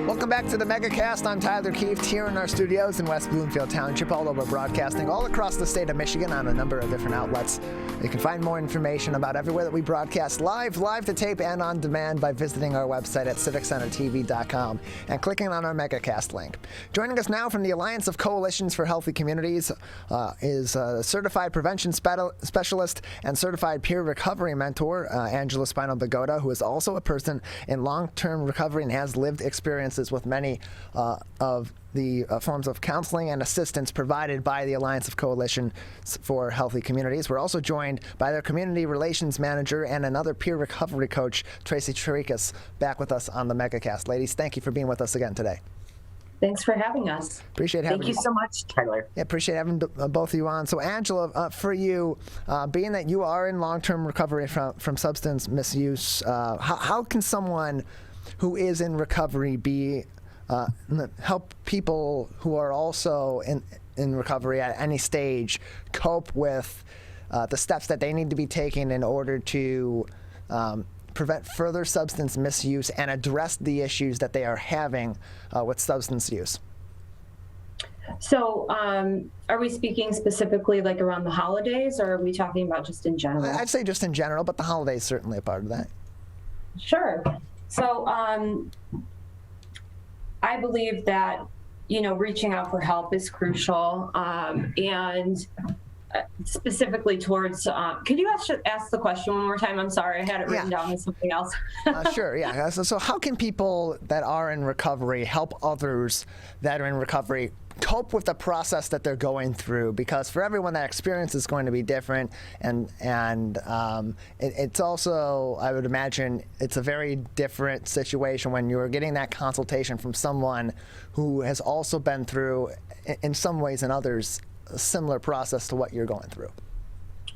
Welcome back to the Megacast. I'm Tyler Kieft here in our studios in West Bloomfield Township, although we're broadcasting all across the state of Michigan on a number of different outlets. You can find more information about everywhere that we broadcast live to tape, and on demand by visiting our website at civiccentertv.com and clicking on our Megacast link. Joining us now from the Alliance of Coalitions for Healthy Communities is a certified prevention specialist and certified peer recovery mentor, Angela Spino-Bagoda, who is also a person in long-term recovery and has lived experiences with many of the forms of counseling and assistance provided by the Alliance of Coalition for Healthy Communities. We're also joined by their community relations manager and another peer recovery coach, Tracy Angela, back with us on the Megacast. Ladies, thank you for being with us again today. Thanks for having us. Appreciate having you. Thank you so much, Tyler. Yeah, appreciate having both of you on. So, Angela, for you, being that you are in long-term recovery from substance misuse, how can someone who is in recovery help people who are also in recovery at any stage cope with the steps that they need to be taking in order to prevent further substance misuse and address the issues that they are having with substance use? So are we speaking specifically like around the holidays, or are we talking about just in general? I'd say just in general, but the holidays certainly a part of that. Sure. So I believe that, reaching out for help is crucial, and specifically towards, could you ask the question one more time? I'm sorry, I had it written down as something else. Sure, yeah. So how can people that are in recovery help others that are in recovery cope with the process that they're going through? Because for everyone, that experience is going to be different, and it's also, I would imagine, it's a very different situation when you're getting that consultation from someone who has also been through, in some ways and others, a similar process to what you're going through.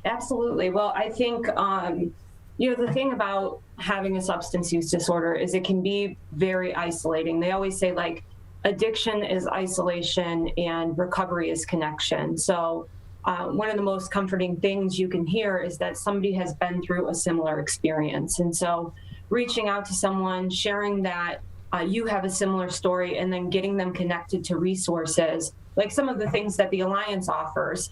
Absolutely. Well, I think, the thing about having a substance use disorder is it can be very isolating. They always say, like, addiction is isolation and recovery is connection. So one of the most comforting things you can hear is that somebody has been through a similar experience. And so reaching out to someone, sharing that you have a similar story, and then getting them connected to resources, like some of the things that the Alliance offers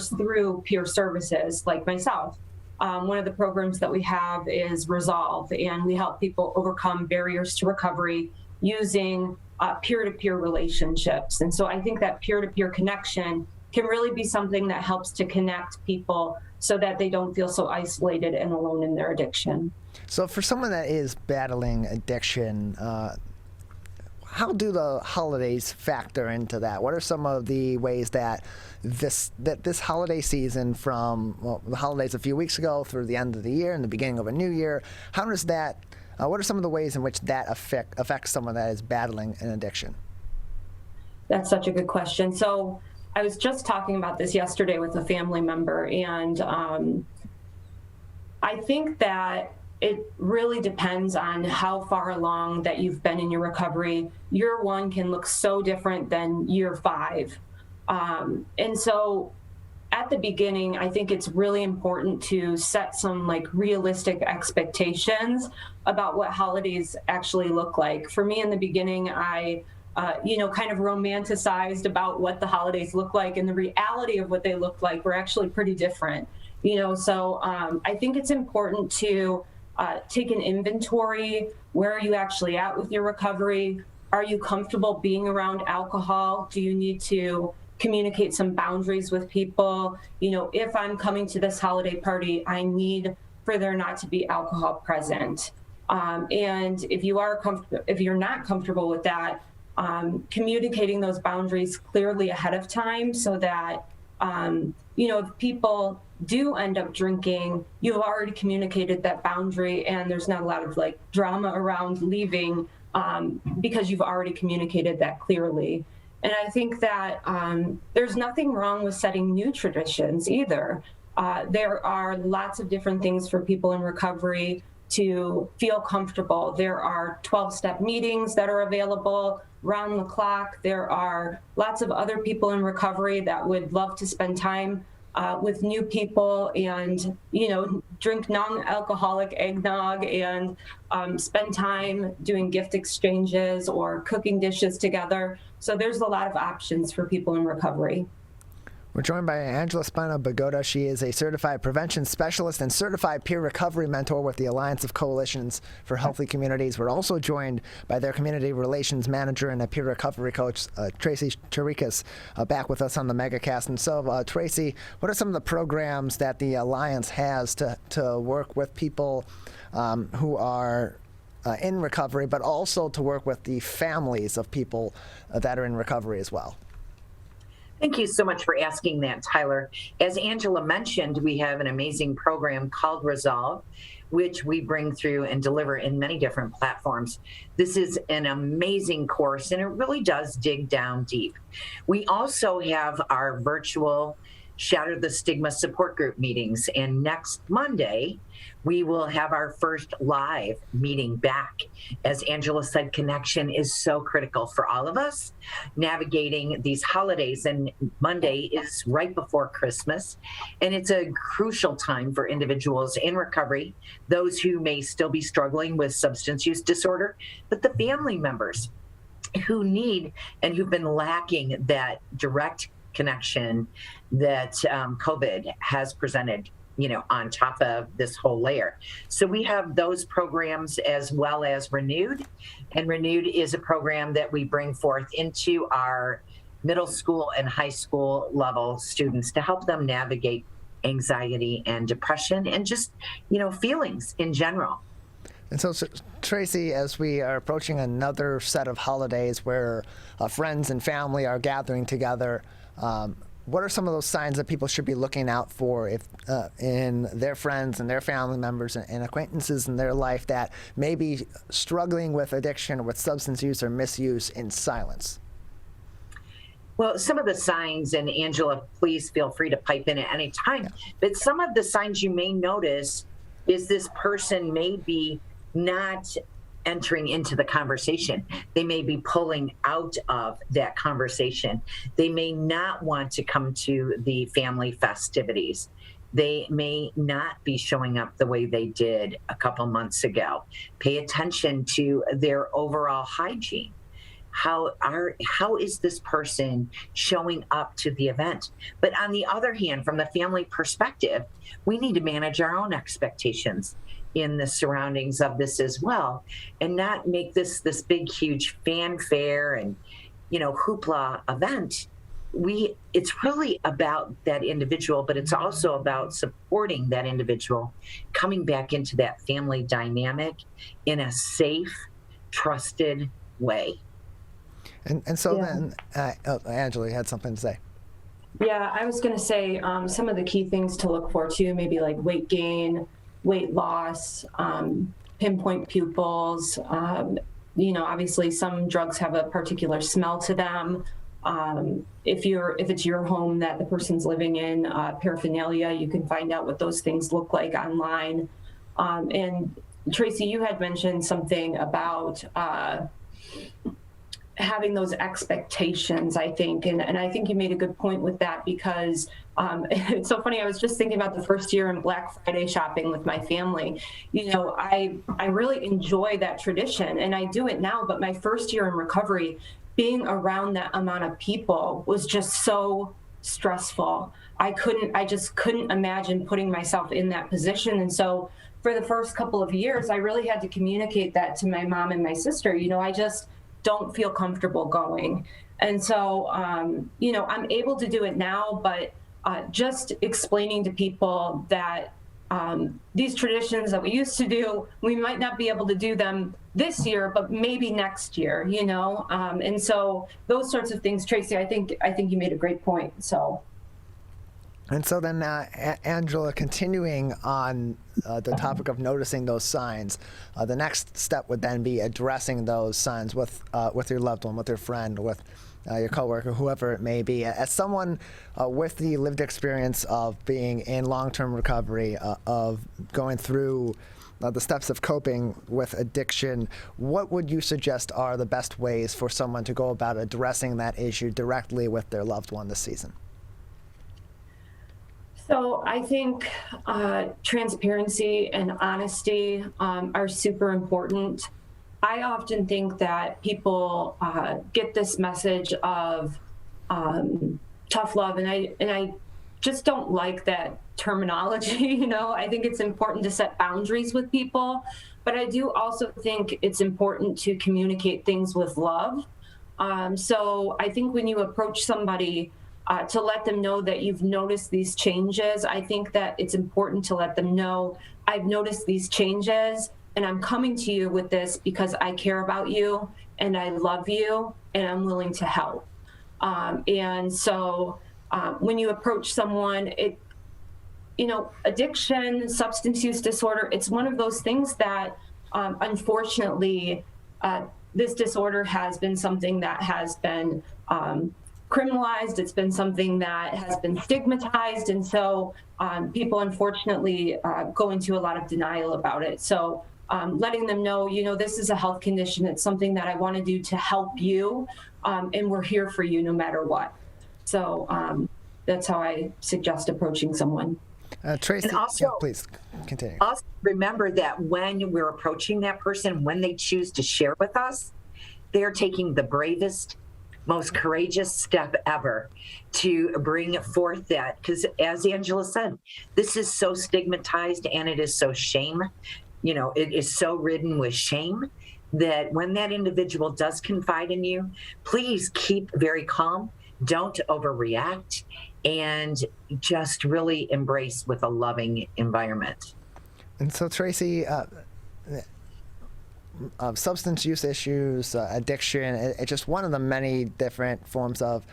through peer services, like myself. One of the programs that we have is Resolve, and we help people overcome barriers to recovery using peer-to-peer relationships. And so I think that peer-to-peer connection can really be something that helps to connect people so that they don't feel so isolated and alone in their addiction. So for someone that is battling addiction, how do the holidays factor into that? What are some of the ways that this holiday season, from the holidays a few weeks ago through the end of the year and the beginning of a new year, how does that what are some of the ways in which that affects someone that is battling an addiction? That's such a good question. So I was just talking about this yesterday with a family member, and I think that it really depends on how far along that you've been in your recovery. Year one can look so different than year 5. And so at the beginning, I think it's really important to set some realistic expectations about what holidays actually look like. For me in the beginning, I kind of romanticized about what the holidays look like, and the reality of what they look like were actually pretty different. So I think it's important to take an inventory. Where are you actually at with your recovery? Are you comfortable being around alcohol? Do you need to communicate some boundaries with people? If I'm coming to this holiday party, I need for there not to be alcohol present. And if you're not comfortable with that, communicating those boundaries clearly ahead of time so that If people do end up drinking, you've already communicated that boundary, and there's not a lot of like drama around leaving because you've already communicated that clearly. And I think that there's nothing wrong with setting new traditions either. There are lots of different things for people in recovery to feel comfortable. There are 12-step meetings that are available round the clock. There are lots of other people in recovery that would love to spend time with new people and, drink non-alcoholic eggnog and spend time doing gift exchanges or cooking dishes together. So there's a lot of options for people in recovery. We're joined by Angela Spina-Bagoda. She is a certified prevention specialist and certified peer recovery mentor with the Alliance of Coalitions for Healthy Communities. We're also joined by their community relations manager and a peer recovery coach, Tracy Angela, back with us on the Megacast. And so, Tracy, what are some of the programs that the Alliance has to work with people who are in recovery, but also to work with the families of people that are in recovery as well? Thank you so much for asking that, Tyler. As Angela mentioned, we have an amazing program called Resolve, which we bring through and deliver in many different platforms. This is an amazing course, and it really does dig down deep. We also have our virtual Shatter the Stigma support group meetings, and next Monday, we will have our first live meeting back. As Angela said, connection is so critical for all of us navigating these holidays, and Monday is right before Christmas, and it's a crucial time for individuals in recovery, those who may still be struggling with substance use disorder, but the family members who need and who've been lacking that direct connection that COVID has presented, on top of this whole layer. So we have those programs as well as Renewed. And Renewed is a program that we bring forth into our middle school and high school level students to help them navigate anxiety and depression and just, feelings in general. And so, Tracy, as we are approaching another set of holidays where friends and family are gathering together, what are some of those signs that people should be looking out for if in their friends and their family members and acquaintances in their life that may be struggling with addiction or with substance use or misuse in silence? Well, some of the signs, and Angela, please feel free to pipe in at any time, but some of the signs you may notice is this person may be not entering into the conversation. They may be pulling out of that conversation. They may not want to come to the family festivities. They may not be showing up the way they did a couple months ago. Pay attention to their overall hygiene. How is this person showing up to the event? But on the other hand, from the family perspective, we need to manage our own expectations in the surroundings of this as well, and not make this big, huge fanfare and, hoopla event. It's really about that individual, but it's also about supporting that individual coming back into that family dynamic in a safe, trusted way. And so then, Angela, you had something to say. Yeah, I was going to say some of the key things to look for too, maybe like weight gain, weight loss, pinpoint pupils. Obviously some drugs have a particular smell to them. If it's your home that the person's living in, paraphernalia, you can find out what those things look like online. And Tracy, you had mentioned something about having those expectations, I think. And I think you made a good point with that because it's so funny. I was just thinking about the first year in Black Friday shopping with my family. I really enjoy that tradition and I do it now, but my first year in recovery, being around that amount of people was just so stressful. I just couldn't imagine putting myself in that position. And so for the first couple of years, I really had to communicate that to my mom and my sister. I just don't feel comfortable going. And so, I'm able to do it now, but just explaining to people that these traditions that we used to do, we might not be able to do them this year, but maybe next year, and so those sorts of things, Tracy, I think you made a great point. So. And so then, Angela, continuing on the topic of noticing those signs, the next step would then be addressing those signs with your loved one, with your friend, with your coworker, whoever it may be. As someone with the lived experience of being in long-term recovery, of going through the steps of coping with addiction, what would you suggest are the best ways for someone to go about addressing that issue directly with their loved one this season? So I think transparency and honesty are super important. I often think that people get this message of tough love, and I just don't like that terminology. You know, I think it's important to set boundaries with people, but I do also think it's important to communicate things with love. So I think when you approach somebody to let them know that you've noticed these changes, I think that it's important to let them know, I've noticed these changes and I'm coming to you with this because I care about you and I love you and I'm willing to help. And so when you approach someone, addiction, substance use disorder, it's one of those things that unfortunately, this disorder has been something that has been criminalized. It's been something that has been stigmatized. And so people unfortunately go into a lot of denial about it. So letting them know, this is a health condition. It's something that I want to do to help you. And we're here for you no matter what. So that's how I suggest approaching someone. Tracy, and also, please continue. Also remember that when we're approaching that person, when they choose to share with us, they're taking the bravest, most courageous step ever to bring forth that. Because as Angela said, this is so stigmatized and it is so shame. It is so ridden with shame that when that individual does confide in you, please keep very calm. Don't overreact and just really embrace with a loving environment. And so, Tracy, substance use issues, addiction, it's just one of the many different forms of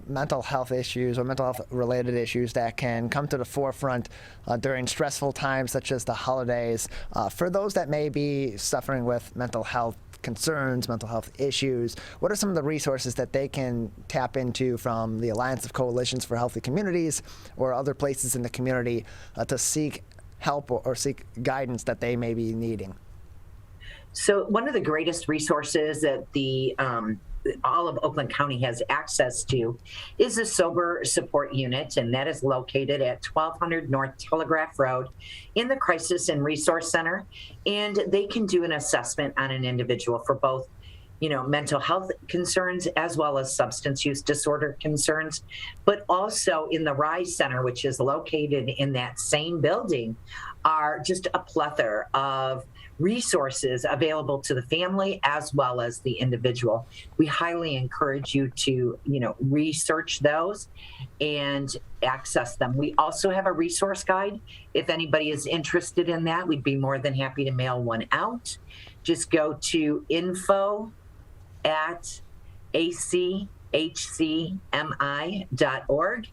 mental health issues or mental health related issues that can come to the forefront during stressful times such as the holidays. For those that may be suffering with mental health concerns, mental health issues, what are some of the resources that they can tap into from the Alliance of Coalitions for Healthy Communities or other places in the community to seek help or seek guidance that they may be needing? So one of the greatest resources that all of Oakland County has access to is a sober support unit, and that is located at 1200 North Telegraph Road in the Crisis and Resource Center. And they can do an assessment on an individual for both, mental health concerns as well as substance use disorder concerns. But also in the RISE Center, which is located in that same building, are just a plethora of resources available to the family as well as the individual. We highly encourage you to, research those and access them. We also have a resource guide. If anybody is interested in that, we'd be more than happy to mail one out. Just go to info@achcmi.org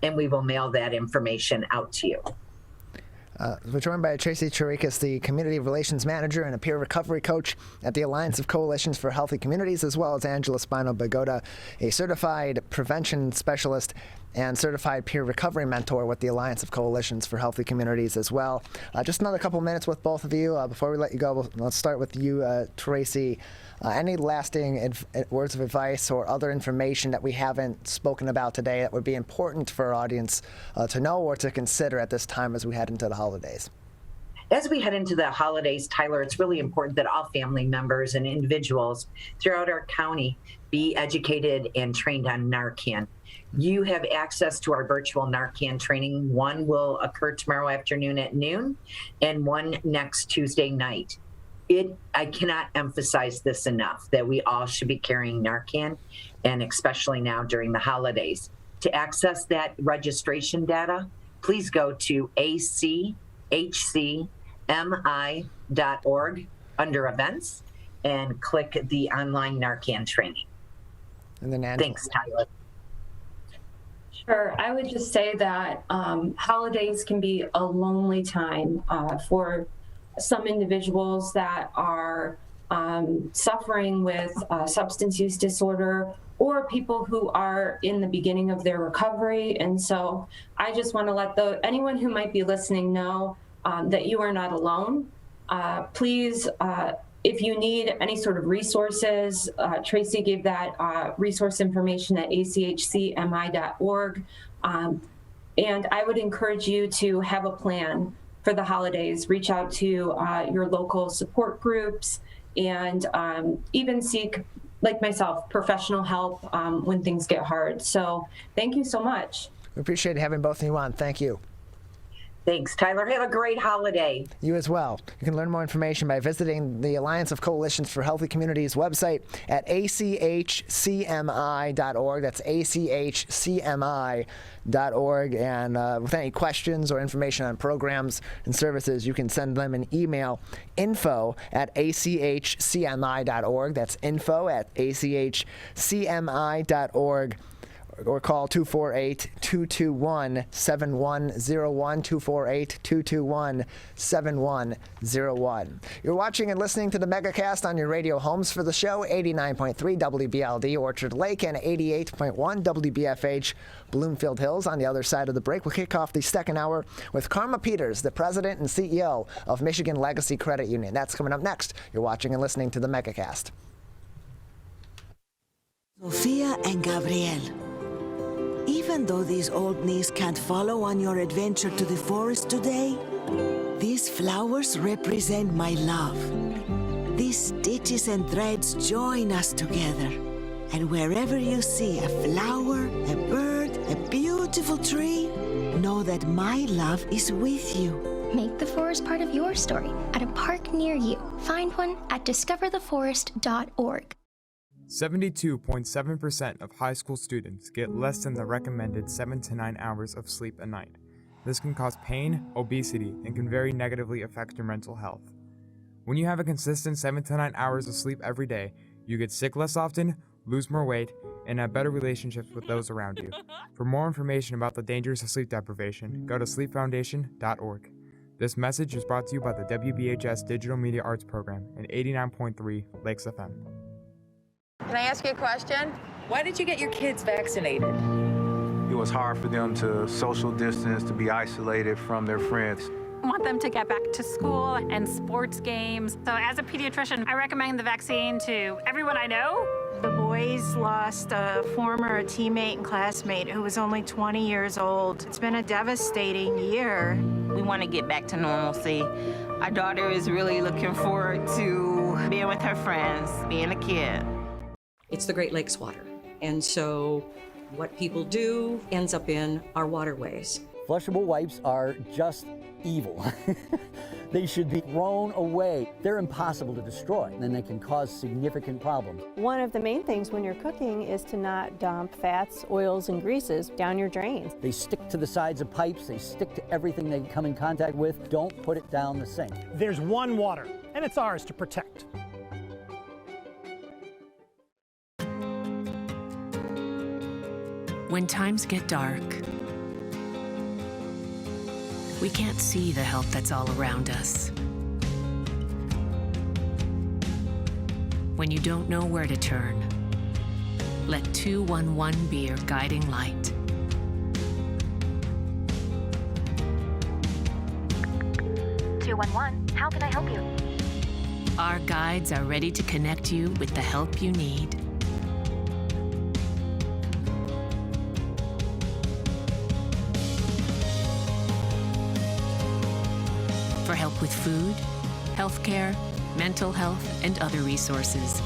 and we will mail that information out to you. We're joined by Tracy Chirikas, the Community Relations Manager and a peer recovery coach at the Alliance of Coalitions for Healthy Communities, as well as Angela Spino-Bagoda, a certified prevention specialist and certified peer recovery mentor with the Alliance of Coalitions for Healthy Communities as well. Just another couple minutes with both of you. Before we let you go, let's start with you, Tracy. Any lasting words of advice or other information that we haven't spoken about today that would be important for our audience to know or to consider at this time as we head into the holidays? As we head into the holidays, Tyler, it's really important that all family members and individuals throughout our county be educated and trained on Narcan. You have access to our virtual Narcan training. One will occur tomorrow afternoon at noon and one next Tuesday night. I cannot emphasize this enough, that we all should be carrying Narcan, and especially now during the holidays. To access that registration data, please go to achcmi.org under events and click the online Narcan training. And then Thanks, Tyler. Sure. I would just say that holidays can be a lonely time for some individuals that are suffering with substance use disorder, or people who are in the beginning of their recovery. And so I just want to let anyone who might be listening know that you are not alone. Please, if you need any sort of resources, Tracy gave that resource information at achcmi.org. And I would encourage you to have a plan for the holidays. Reach out to your local support groups, and even seek, like myself, professional help when things get hard. So thank you so much. We appreciate having both of you on. Thank you. Thanks, Tyler. Have a great holiday. You as well. You can learn more information by visiting the Alliance of Coalitions for Healthy Communities website at achcmi.org. That's achcmi.org. And with any questions or information on programs and services, you can send them an email, info@achcmi.org. That's info@achcmi.org. Or call 248-221-7101, 248-221-7101. You're watching and listening to the Megacast on your radio homes for the show, 89.3 WBLD Orchard Lake and 88.1 WBFH Bloomfield Hills. On the other side of the break, we'll kick off the second hour with Carma Peters, the president and CEO of Michigan Legacy Credit Union. That's coming up next. You're watching and listening to the Megacast. Sofia and Gabriel. Even though these old knees can't follow on your adventure to the forest today, these flowers represent my love. These stitches and threads join us together. And wherever you see a flower, a bird, a beautiful tree, know that my love is with you. Make the forest part of your story at a park near you. Find one at discovertheforest.org. 72.7% of high school students get less than the recommended 7 to 9 hours of sleep a night. This can cause pain, obesity, and can very negatively affect your mental health. When you have a consistent 7 to 9 hours of sleep every day, you get sick less often, lose more weight, and have better relationships with those around you. For more information about the dangers of sleep deprivation, go to sleepfoundation.org. This message is brought to you by the WBHS Digital Media Arts Program and 89.3 Lakes FM. Can I ask you a question? Why did you get your kids vaccinated? It was hard for them to social distance, to be isolated from their friends. I want them to get back to school and sports games. So as a pediatrician, I recommend the vaccine to everyone I know. The boys lost a former teammate and classmate who was only 20 years old. It's been a devastating year. We want to get back to normalcy. Our daughter is really looking forward to being with her friends, being a kid. It's the Great Lakes water, and so what people do ends up in our waterways. Flushable wipes are just evil. They should be thrown away. They're impossible to destroy, and they can cause significant problems. One of the main things when you're cooking is to not dump fats, oils, and greases down your drains. They stick to the sides of pipes. They stick to everything they come in contact with. Don't put it down the sink. There's one water, and it's ours to protect. When times get dark, we can't see the help that's all around us. When you don't know where to turn, let 211 be your guiding light. How can I help you? Our guides are ready to connect you with the help you need. For help with food, healthcare, mental health, and other resources.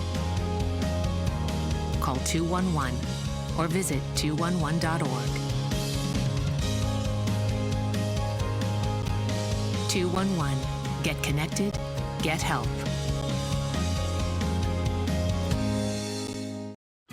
Call 211 or visit 211.org. 211. Get connected, get help.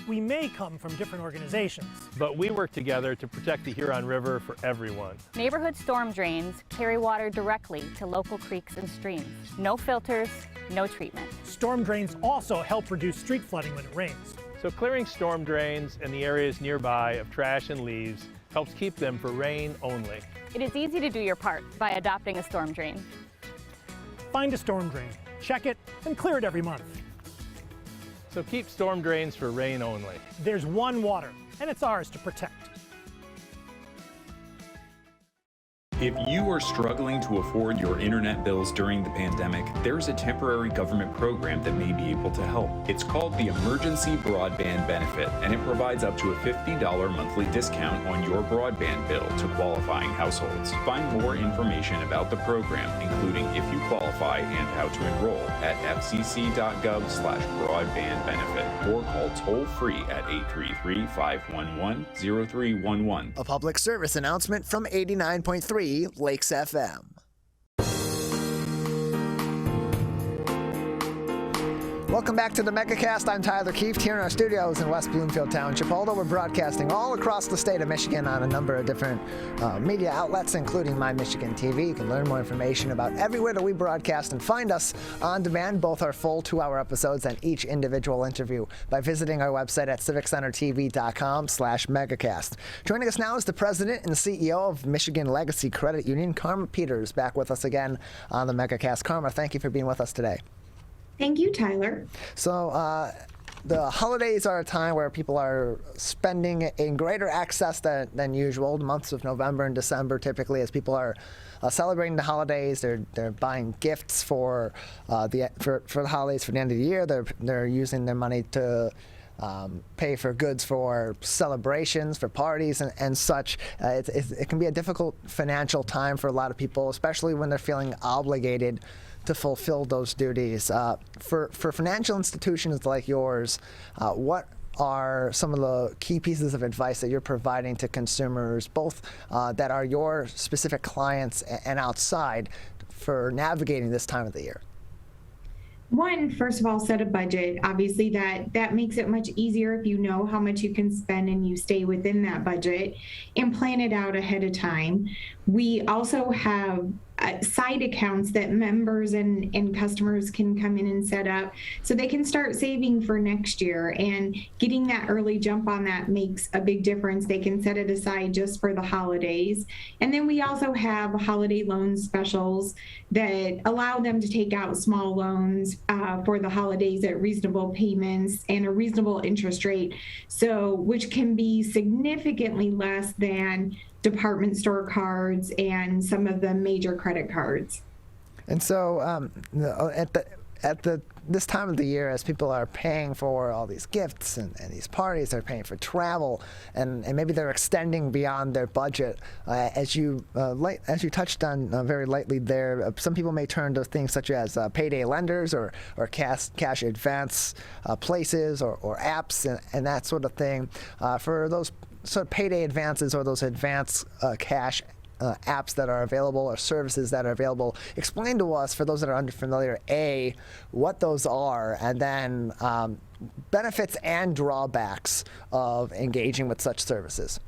We may come from different organizations, but we work together to protect the Huron River for everyone. Neighborhood storm drains carry water directly to local creeks and streams. No filters, no treatment. Storm drains also help reduce street flooding when it rains. So clearing storm drains and the areas nearby of trash and leaves helps keep them for rain only. It is easy to do your part by adopting a storm drain. Find a storm drain, check it, and clear it every month. So keep storm drains for rain only. There's one water, and it's ours to protect. If you are struggling to afford your internet bills during the pandemic, there's a temporary government program that may be able to help. It's called the Emergency Broadband Benefit, and it provides up to a $50 monthly discount on your broadband bill to qualifying households. Find more information about the program, including if you qualify and how to enroll, at fcc.gov/broadbandbenefit, or call toll-free at 833-511-0311. A public service announcement from 89.3 Lakes FM. Welcome back to the Megacast. I'm Tyler Keefe here in our studios in West Bloomfield Township. Although we're broadcasting all across the state of Michigan on a number of different media outlets, including My Michigan TV. You can learn more information about everywhere that we broadcast and find us on demand, both our full 2-hour episodes and each individual interview, by visiting our website at civiccentertv.com/megacast. Joining us now is the president and CEO of Michigan Legacy Credit Union, Carma Peters, back with us again on the Megacast. Carma, thank you for being with us today. Thank you, Tyler. So the holidays are a time where people are spending in greater excess than usual. The months of November and December, typically, as people are celebrating the holidays, they're buying gifts for the holidays for the end of the year. They're using their money to pay for goods for celebrations, for parties, and such. It can be a difficult financial time for a lot of people, especially when they're feeling obligated to fulfill those duties. For financial institutions like yours, what are some of the key pieces of advice that you're providing to consumers, both that are your specific clients and outside, for navigating this time of the year? One, first of all, set a budget. Obviously, that makes it much easier if you know how much you can spend and you stay within that budget, and plan it out ahead of time. We also have side accounts that members and customers can come in and set up so they can start saving for next year, and getting that early jump on that makes a big difference. They can set it aside just for the holidays. And then we also have holiday loan specials that allow them to take out small loans for the holidays at reasonable payments and a reasonable interest rate, so which can be significantly less than department store cards and some of the major credit cards. And so this time of the year, as people are paying for all these gifts and these parties, they're paying for travel, and maybe they're extending beyond their budget. As you touched on very lightly there, some people may turn to things such as payday lenders or cash advance places or apps and that sort of thing. For those sort of payday advances or those advance cash apps that are available or services that are available, explain to us, for those that are unfamiliar, A, what those are, and then benefits and drawbacks of engaging with such services.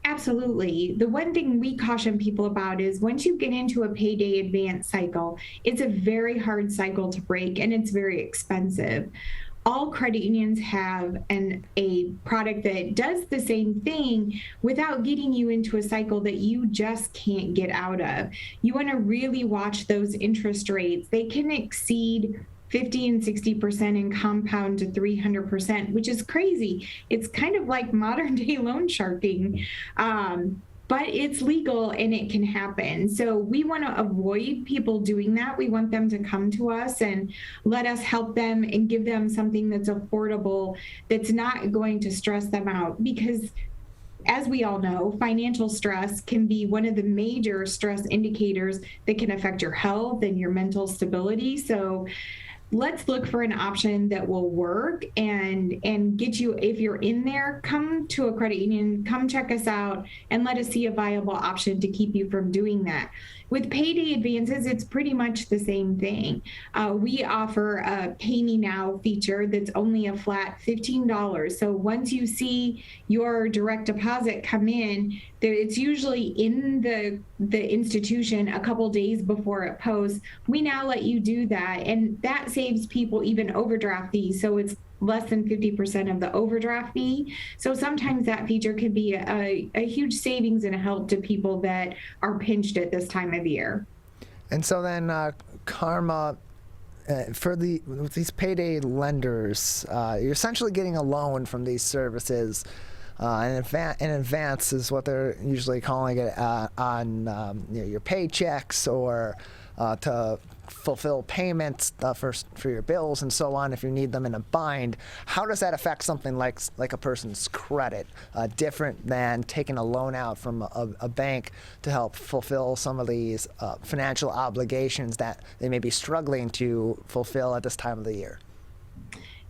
Absolutely. The one thing we caution people about is once you get into a payday advance cycle, it's a very hard cycle to break, and it's very expensive. All credit unions have a product that does the same thing without getting you into a cycle that you just can't get out of. You want to really watch those interest rates. They can exceed 50 and 60% and compound to 300%, which is crazy. It's kind of like modern day loan sharking. But it's legal and it can happen. So we want to avoid people doing that. We want them to come to us and let us help them and give them something that's affordable, that's not going to stress them out. Because as we all know, financial stress can be one of the major stress indicators that can affect your health and your mental stability. So let's look for an option that will work and get you, if you're in there, come to a credit union, come check us out, and let us see a viable option to keep you from doing that. With payday advances, it's pretty much the same thing. We offer a Pay Me Now feature that's only a flat $15. So once you see your direct deposit come in, it's usually in the institution a couple days before it posts. We now let you do that, and that saves people even overdraft fees. So it's less than 50% of the overdraft fee. So sometimes that feature could be a huge savings and a help to people that are pinched at this time of year. And so then, Carma, with these payday lenders, you're essentially getting a loan from these services. In advance is what they're usually calling it on your paychecks or to fulfill payments for your bills and so on if you need them in a bind. How does that affect something like a person's credit, different than taking a loan out from a bank to help fulfill some of these financial obligations that they may be struggling to fulfill at this time of the year?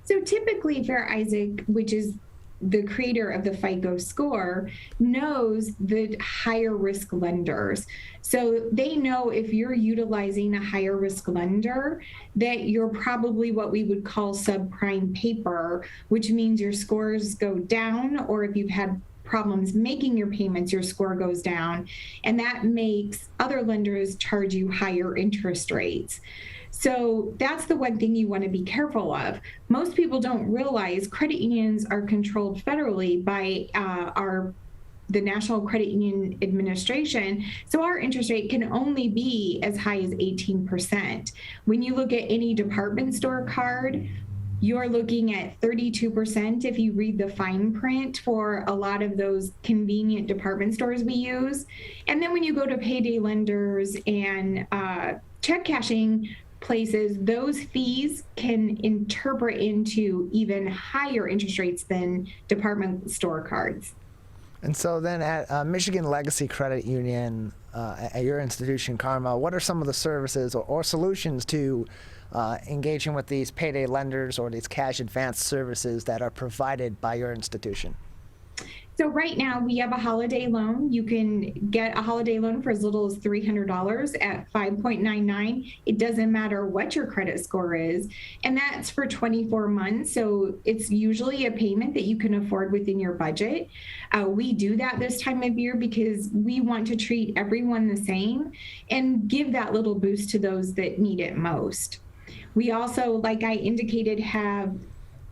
So typically, Fair Isaac, which is the creator of the FICO score, knows the higher risk lenders. So they know if you're utilizing a higher risk lender, that you're probably what we would call subprime paper, which means your scores go down, or if you've had problems making your payments, your score goes down. And that makes other lenders charge you higher interest rates. So that's the one thing you want to be careful of. Most people don't realize credit unions are controlled federally by the National Credit Union Administration. So our interest rate can only be as high as 18%. When you look at any department store card, you're looking at 32% if you read the fine print for a lot of those convenient department stores we use. And then when you go to payday lenders and check cashing places, those fees can interpret into even higher interest rates than department store cards. And so then at Michigan Legacy Credit Union, at your institution, Carma, what are some of the services or solutions to engaging with these payday lenders or these cash advance services that are provided by your institution? So right now we have a holiday loan. You can get a holiday loan for as little as $300 at 5.99. It doesn't matter what your credit score is. And that's for 24 months. So it's usually a payment that you can afford within your budget. We do that this time of year because we want to treat everyone the same and give that little boost to those that need it most. We also, like I indicated, have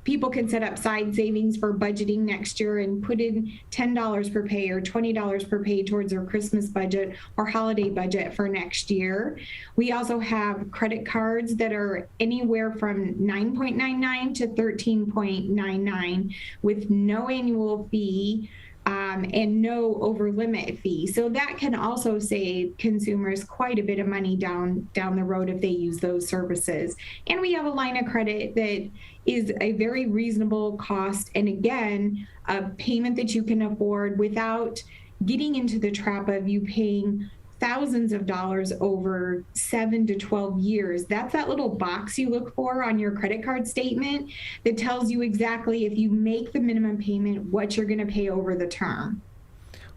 people can set up side savings for budgeting next year and put in $10 per pay or $20 per pay towards their Christmas budget or holiday budget for next year. We also have credit cards that are anywhere from $9.99 to $13.99 with no annual fee and no over limit fee. So that can also save consumers quite a bit of money down the road if they use those services. And we have a line of credit that is a very reasonable cost. And again, a payment that you can afford without getting into the trap of you paying thousands of dollars over 7 to 12 years. That's that little box you look for on your credit card statement that tells you exactly if you make the minimum payment, what you're going to pay over the term.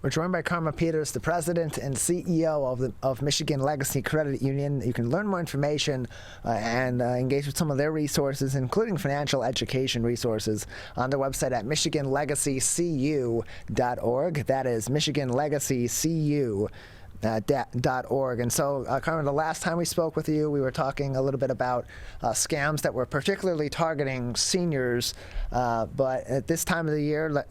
We're joined by Carma Peters, the president and CEO of Michigan Legacy Credit Union. You can learn more information and engage with some of their resources, including financial education resources, on their website at michiganlegacycu.org. That is michiganlegacycu.org. And so, Carmen, the last time we spoke with you, we were talking a little bit about scams that were particularly targeting seniors, but at this time of the year,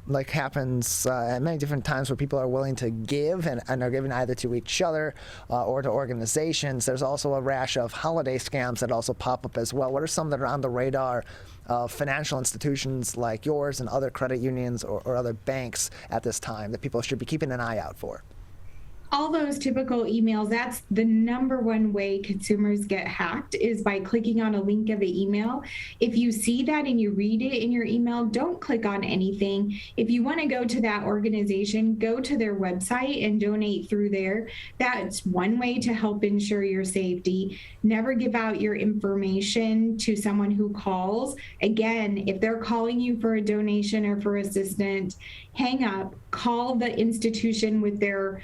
like happens at many different times where people are willing to give and are giving either to each other or to organizations, there's also a rash of holiday scams that also pop up as well. What are some that are on the radar of financial institutions like yours and other credit unions or other banks at this time that people should be keeping an eye out for? All those typical emails, that's the number one way consumers get hacked, is by clicking on a link of the email. If you see that and you read it in your email, don't click on anything. If you want to go to that organization, go to their website and donate through there. That's one way to help ensure your safety. Never give out your information to someone who calls. Again, if they're calling you for a donation or for assistance, hang up, call the institution with their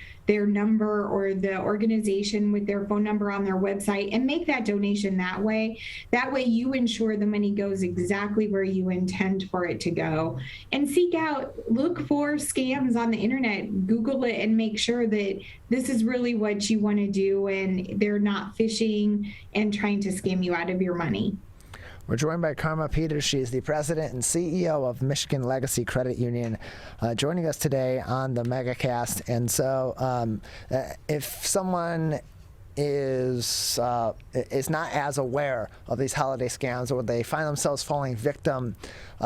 number or the organization with their phone number on their website and make that donation that way. That way you ensure the money goes exactly where you intend for it to go. And seek out, look for scams on the internet, Google it and make sure that this is really what you want to do and they're not phishing and trying to scam you out of your money. We're joined by Carma Peters. She is the president and CEO of Michigan Legacy Credit Union, joining us today on the Megacast. And so if someone is not as aware of these holiday scams, or they find themselves falling victim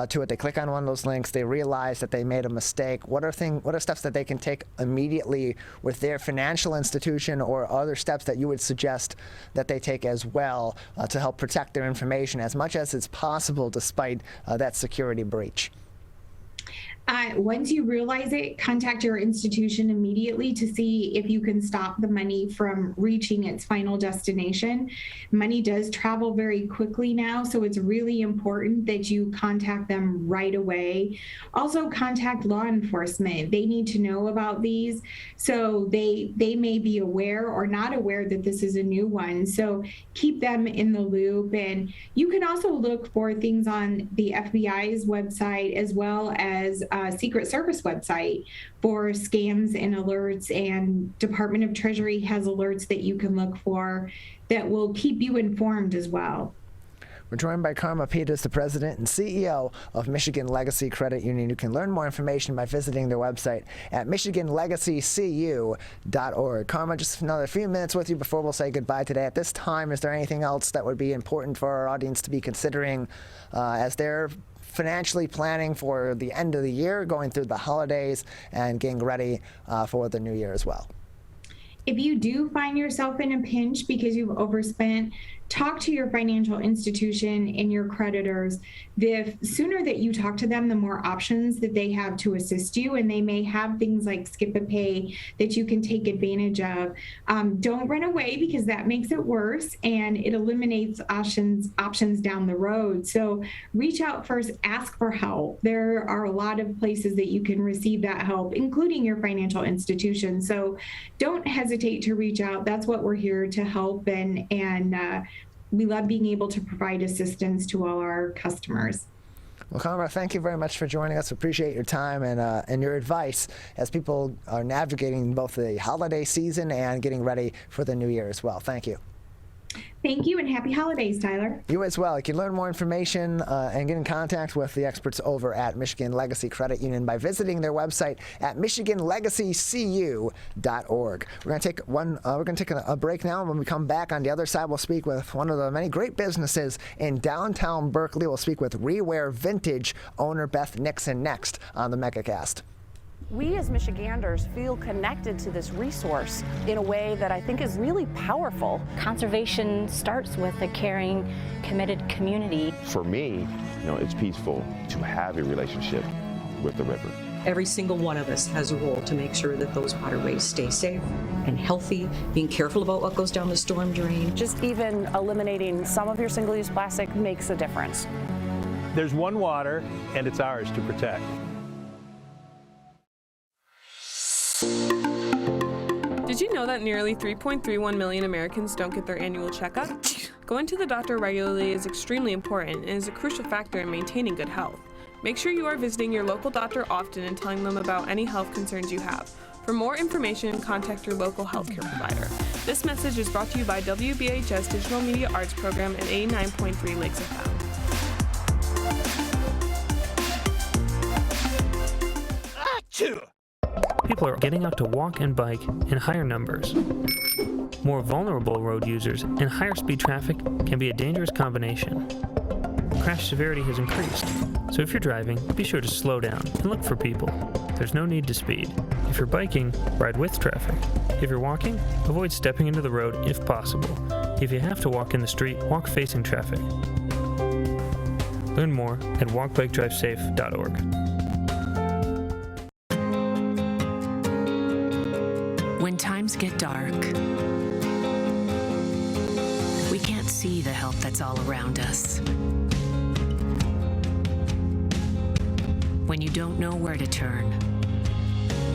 to it, they click on one of those links, they realize that they made a mistake, what are steps that they can take immediately with their financial institution, or other steps that you would suggest that they take as well to help protect their information as much as it's possible despite that security breach? Once you realize it, contact your institution immediately to see if you can stop the money from reaching its final destination. Money does travel very quickly now, so it's really important that you contact them right away. Also, contact law enforcement. They need to know about these, so they may be aware or not aware that this is a new one. So keep them in the loop. And you can also look for things on the FBI's website, as well as Secret Service website, for scams and alerts, and Department of Treasury has alerts that you can look for that will keep you informed as well. We're joined by Carma Peters, the president and CEO of Michigan Legacy Credit Union. You can learn more information by visiting their website at michiganlegacycu.org. Carma, just another few minutes with you before we'll say goodbye today. At this time, is there anything else that would be important for our audience to be considering as they're financially planning for the end of the year, going through the holidays, and getting ready for the new year as well? If you do find yourself in a pinch because you've overspent, talk to your financial institution and your creditors. The sooner that you talk to them, the more options that they have to assist you, and they may have things like skip a pay that you can take advantage of. Don't run away, because that makes it worse and it eliminates options down the road. So reach out first, ask for help. There are a lot of places that you can receive that help, including your financial institution. So don't hesitate to reach out. That's what we're here to help, and we love being able to provide assistance to all our customers. Well, Carma, thank you very much for joining us. Appreciate your time and your advice as people are navigating both the holiday season and getting ready for the new year as well. Thank you. Thank you, and happy holidays, Tyler. You as well. You can learn more information and get in contact with the experts over at Michigan Legacy Credit Union by visiting their website at michiganlegacycu.org. We're going to take a break now, and when we come back on the other side, we'll speak with one of the many great businesses in downtown Berkeley. We'll speak with Reware Vintage owner Beth Nixon next on the Megacast. We as Michiganders feel connected to this resource in a way that I think is really powerful. Conservation starts with a caring, committed community. For me, it's peaceful to have a relationship with the river. Every single one of us has a role to make sure that those waterways stay safe and healthy, being careful about what goes down the storm drain. Just even eliminating some of your single-use plastic makes a difference. There's one water, and it's ours to protect. Did you know that nearly 3.31 million Americans don't get their annual checkup? Going to the doctor regularly is extremely important and is a crucial factor in maintaining good health. Make sure you are visiting your local doctor often and telling them about any health concerns you have. For more information, contact your local healthcare provider. This message is brought to you by WBHS Digital Media Arts Program and 89.3 Lakes FM. Achoo! People are getting out to walk and bike in higher numbers. More vulnerable road users and higher speed traffic can be a dangerous combination. Crash severity has increased, so if you're driving, be sure to slow down and look for people. There's no need to speed. If you're biking, ride with traffic. If you're walking, avoid stepping into the road if possible. If you have to walk in the street, walk facing traffic. Learn more at walkbikedrivesafe.org. When times get dark, we can't see the help that's all around us. When you don't know where to turn,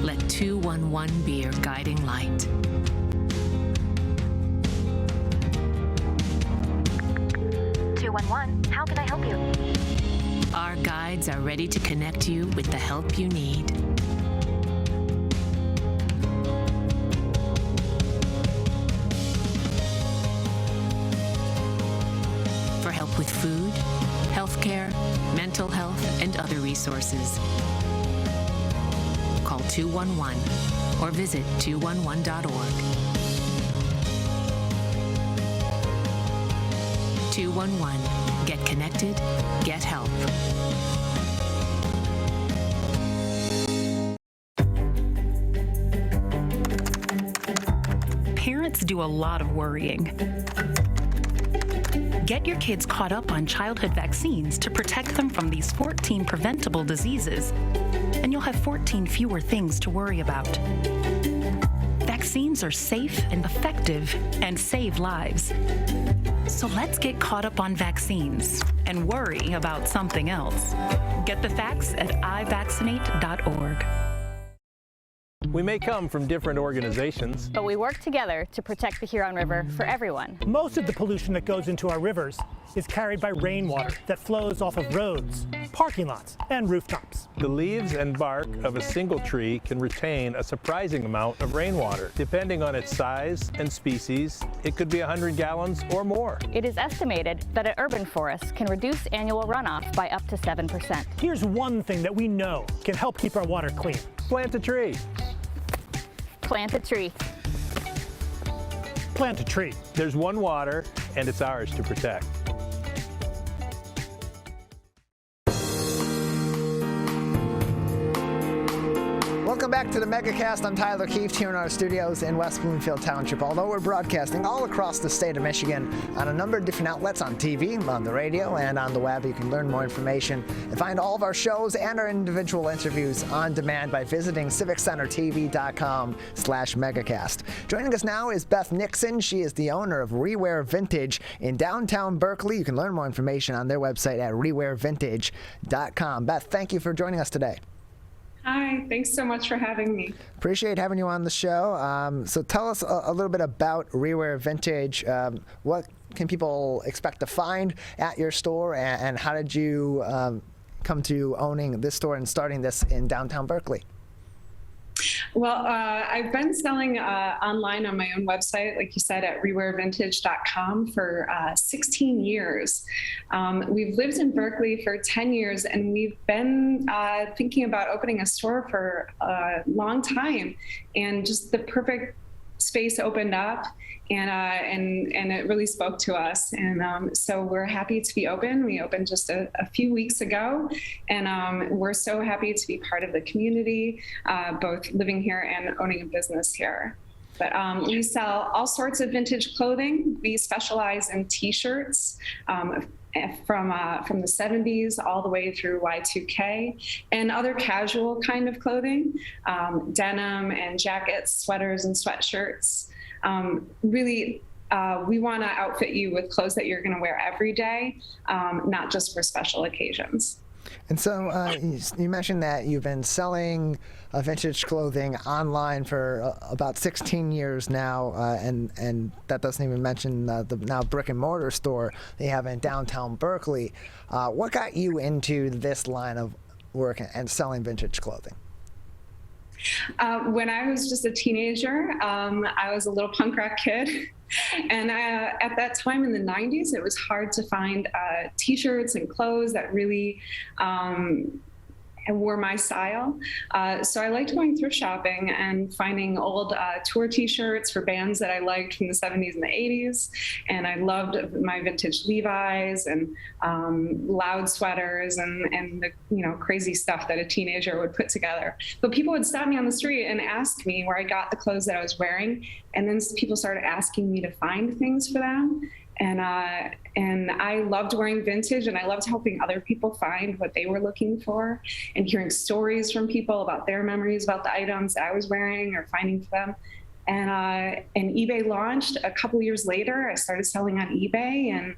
let 211 be your guiding light. How can I help you? Our guides are ready to connect you with the help you need. For help with food, resources. Call 211 or visit 211.org. 211. Get connected, get help. Parents do a lot of worrying. Get your kids caught up on childhood vaccines to protect them from these 14 preventable diseases, and you'll have 14 fewer things to worry about. Vaccines are safe and effective and save lives. So let's get caught up on vaccines and worry about something else. Get the facts at ivaccinate.org. We may come from different organizations, but we work together to protect the Huron River for everyone. Most of the pollution that goes into our rivers is carried by rainwater that flows off of roads, parking lots, and rooftops. The leaves and bark of a single tree can retain a surprising amount of rainwater. Depending on its size and species, it could be 100 gallons or more. It is estimated that an urban forest can reduce annual runoff by up to 7%. Here's one thing that we know can help keep our water clean. Plant a tree. Plant a tree. Plant a tree. There's one water, and it's ours to protect. Welcome back to the Megacast. I'm Tyler Keefe here in our studios in West Bloomfield Township. Although we're broadcasting all across the state of Michigan on a number of different outlets, on TV, on the radio, and on the web, you can learn more information and find all of our shows and our individual interviews on demand by visiting civiccentertv.com/Megacast. Joining us now is Beth Nixon. She is the owner of Reware Vintage in downtown Berkeley. You can learn more information on their website at rewarevintage.com. Beth, thank you for joining us today. Hi, thanks so much for having me. Appreciate having you on the show. So tell us a little bit about Reware Vintage. What can people expect to find at your store, and how did you come to owning this store and starting this in downtown Berkeley? Well, I've been selling online on my own website, like you said, at rewarevintage.com for 16 years. We've lived in Berkeley for 10 years, and we've been thinking about opening a store for a long time. And just the perfect space opened up, and it really spoke to us. And so we're happy to be open. We opened just a few weeks ago, and we're so happy to be part of the community, both living here and owning a business here. But we sell all sorts of vintage clothing. We specialize in T-shirts from the 70s all the way through Y2K, and other casual kind of clothing, denim and jackets, sweaters and sweatshirts. Really, we want to outfit you with clothes that you're going to wear every day, not just for special occasions. And so you mentioned that you've been selling vintage clothing online for about 16 years now, and that doesn't even mention the now brick and mortar store they have in downtown Berkeley. What got you into this line of work and selling vintage clothing? When I was just a teenager, I was a little punk rock kid. And at that time in the 90s, it was hard to find T-shirts and clothes that really were my style. So I liked going thrift shopping and finding old tour T-shirts for bands that I liked from the 70s and the 80s. And I loved my vintage Levi's and loud sweaters and the crazy stuff that a teenager would put together. But people would stop me on the street and ask me where I got the clothes that I was wearing. And then people started asking me to find things for them. And I loved wearing vintage, and I loved helping other people find what they were looking for, and hearing stories from people about their memories about the items that I was wearing or finding for them. And eBay launched a couple years later. I started selling on eBay, and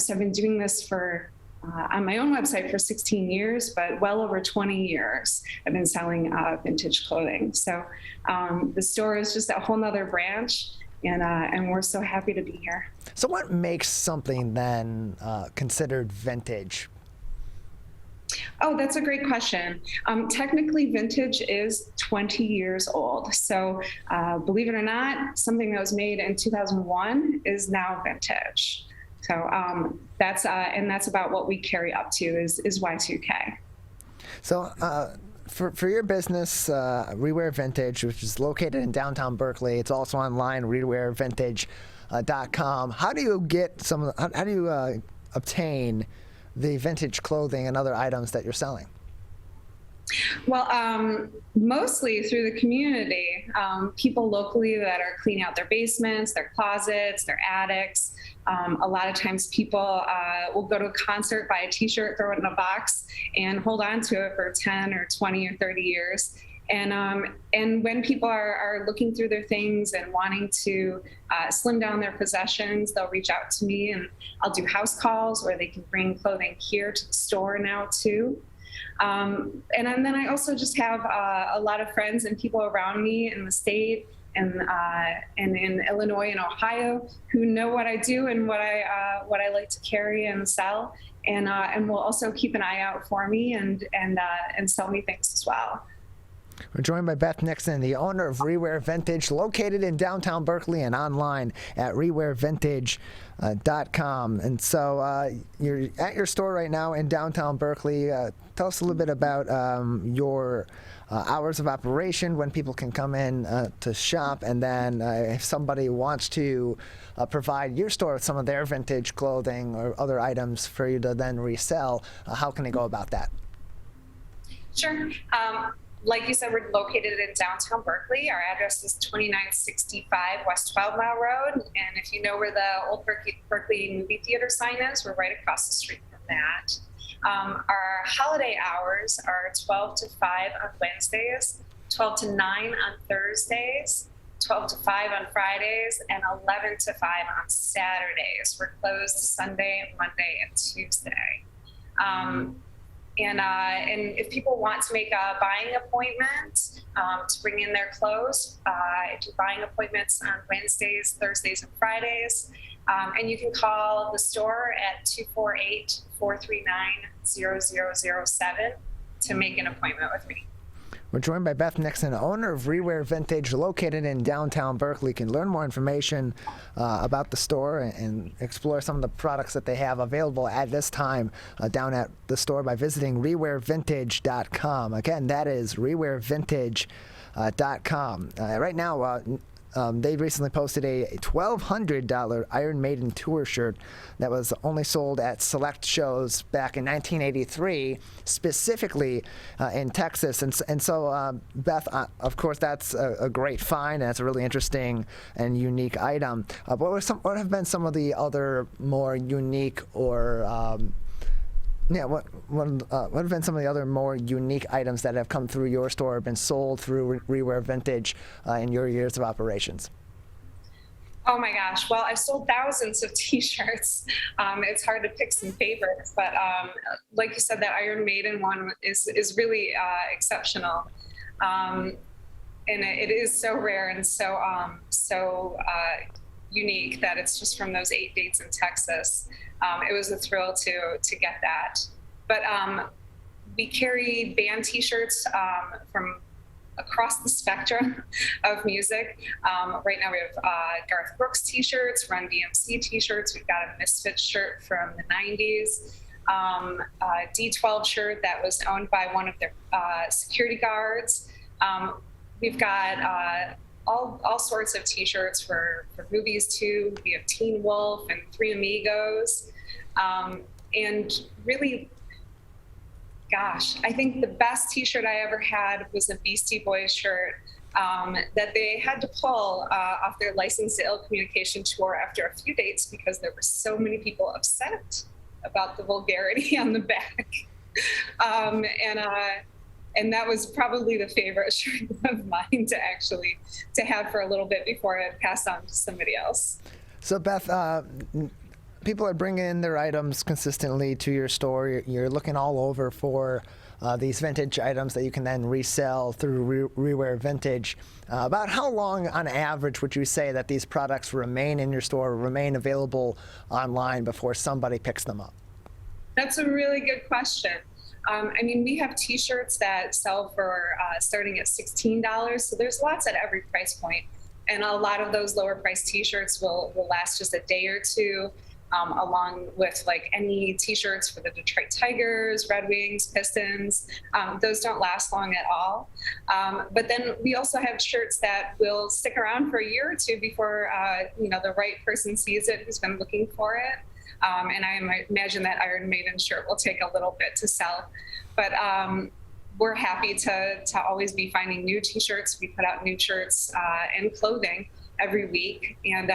so I've been doing this for on my own website for 16 years, but well over 20 years I've been selling vintage clothing. So the store is just a whole nother branch. And we're so happy to be here. So what makes something then considered vintage? Oh, that's a great question. Technically, vintage is 20 years old. So believe it or not, something that was made in 2001 is now vintage. So that's about what we carry up to is Y2K. So for your business, Reware Vintage, which is located in downtown Berkeley, it's also online, rewarevintage.com. How do you get how do you obtain the vintage clothing and other items that you're selling? Well, mostly through the community, people locally that are cleaning out their basements, their closets, their attics. A lot of times people will go to a concert, buy a t-shirt, throw it in a box, and hold on to it for 10 or 20 or 30 years. And when people are looking through their things and wanting to slim down their possessions, they'll reach out to me, and I'll do house calls where they can bring clothing here to the store now too. And then I also just have a lot of friends and people around me in the state and in Illinois and Ohio who know what I do and what I like to carry and sell, and will also keep an eye out for me and sell me things as well. We're joined by Beth Nixon, the owner of Reware Vintage, located in downtown Berkeley and online at rewarevintage.com. And so you're at your store right now in downtown Berkeley. Tell us a little bit about your hours of operation, when people can come in to shop, and then if somebody wants to provide your store with some of their vintage clothing or other items for you to then resell, how can they go about that? Sure. Like you said, we're located in downtown Berkeley. Our address is 2965 West 12 Mile Road. And if you know where the old Berkeley movie theater sign is, we're right across the street from that. Our holiday hours are 12 to 5 on Wednesdays, 12 to 9 on Thursdays, 12 to 5 on Fridays, and 11 to 5 on Saturdays. We're closed Sunday, Monday, and Tuesday. And if people want to make a buying appointment to bring in their clothes, I do buying appointments on Wednesdays, Thursdays, and Fridays. And you can call the store at 248-439-0007 to make an appointment with me. We're joined by Beth Nixon, owner of Reware Vintage, located in downtown Berkeley. You can learn more information about the store and explore some of the products that they have available at this time down at the store by visiting rewarevintage.com. Again, that is rewarevintage.com. Right now, they recently posted a $1,200 Iron Maiden tour shirt that was only sold at select shows back in 1983, specifically in Texas. And so, Beth, of course, that's a great find, and it's a really interesting and unique item. What have been some of the other more unique or what have been some of the other more unique items that have come through your store or been sold through Reware Vintage in your years of operations? Oh my gosh. Well, I've sold thousands of t-shirts. It's hard to pick some favorites, but like you said, that Iron Maiden one is really exceptional. And it is so rare and so unique that it's just from those 8 dates in Texas. It was a thrill to get that. But we carry band t-shirts from across the spectrum of music. Right now we have Garth Brooks t-shirts, Run DMC t-shirts. We've got a Misfits shirt from the 90s, a D12 shirt that was owned by one of their security guards. We've got all sorts of t-shirts for movies too. We have Teen Wolf and Three Amigos. And really, gosh, I think the best t-shirt I ever had was a Beastie Boys shirt that they had to pull off their License to Ill Communication tour after a few dates because there were so many people upset about the vulgarity on the back. And that was probably the favorite shirt of mine to have for a little bit before I passed on to somebody else. So Beth, people are bringing in their items consistently to your store. You're looking all over for these vintage items that you can then resell through Reware Vintage. About how long on average would you say that these products remain in your store, remain available online before somebody picks them up? That's a really good question. I mean, we have t-shirts that sell for starting at $16, so there's lots at every price point. And a lot of those lower priced t-shirts will last just a day or two. along with like any t-shirts for the Detroit Tigers, Red Wings, Pistons. Those don't last long at all. But then we also have shirts that will stick around for a year or two before the right person sees it who's been looking for it. And I imagine that Iron Maiden shirt will take a little bit to sell. But we're happy to always be finding new t-shirts. We put out new shirts and clothing every week. And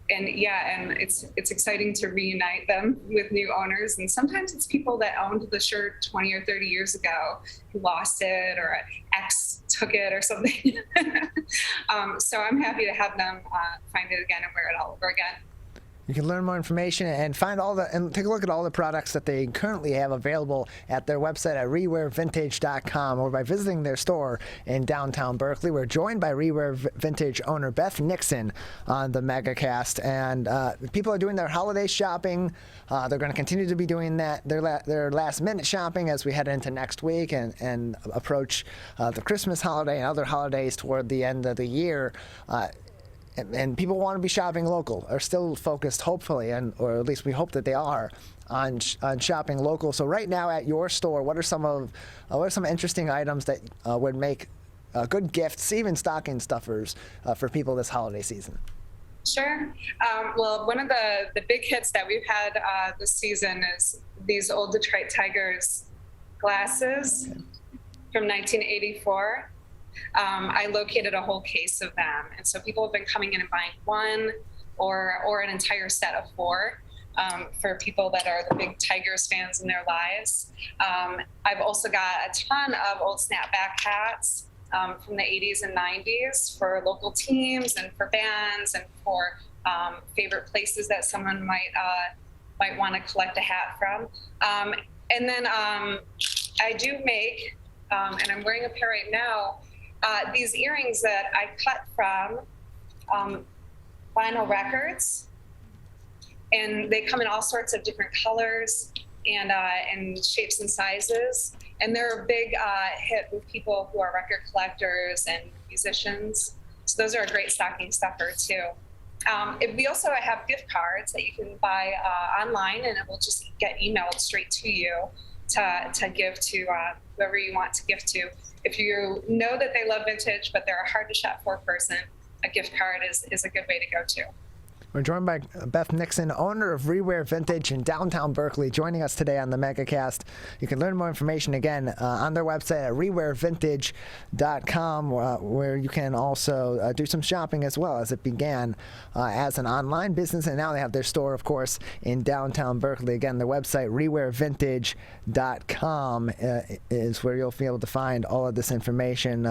it's exciting to reunite them with new owners. And sometimes it's people that owned the shirt 20 or 30 years ago who lost it, or an ex took it or something. So I'm happy to have them find it again and wear it all over again. You can learn more information and and take a look at all the products that they currently have available at their website at rewarevintage.com, or by visiting their store in downtown Berkeley. We're joined by Reware Vintage owner Beth Nixon on the Megacast, and people are doing their holiday shopping. They're going to continue to be doing that, their last minute shopping as we head into next week and approach the Christmas holiday and other holidays toward the end of the year. And people want to be shopping local, are still focused, hopefully, or at least we hope that they are, on shopping local. So right now at your store, what are some interesting items that would make good gifts, even stocking stuffers, for people this holiday season? Sure. Well, one of the big hits that we've had this season is these old Detroit Tigers glasses from 1984. I located a whole case of them. And so people have been coming in and buying one or an entire set of 4 for people that are the big Tigers fans in their lives. I've also got a ton of old snapback hats from the 80s and 90s for local teams and for bands and for favorite places that someone might want to collect a hat from. And then I do make, and I'm wearing a pair right now, these earrings that I cut from vinyl records, and they come in all sorts of different colors and shapes and sizes. And they're a big hit with people who are record collectors and musicians. So those are a great stocking stuffer too. We also have gift cards that you can buy online, and it will just get emailed straight to you to give to whoever you want to gift to. If you know that they love vintage, but they're a hard to shop for person, a gift card is a good way to go to. We're joined by Beth Nixon, owner of Reware Vintage in downtown Berkeley, joining us today on the Megacast. You can learn more information again on their website at rewarevintage.com, where you can also do some shopping as well, as it began as an online business, and now they have their store, of course, in downtown Berkeley. Again, their website, rewarevintage.com, is where you'll be able to find all of this information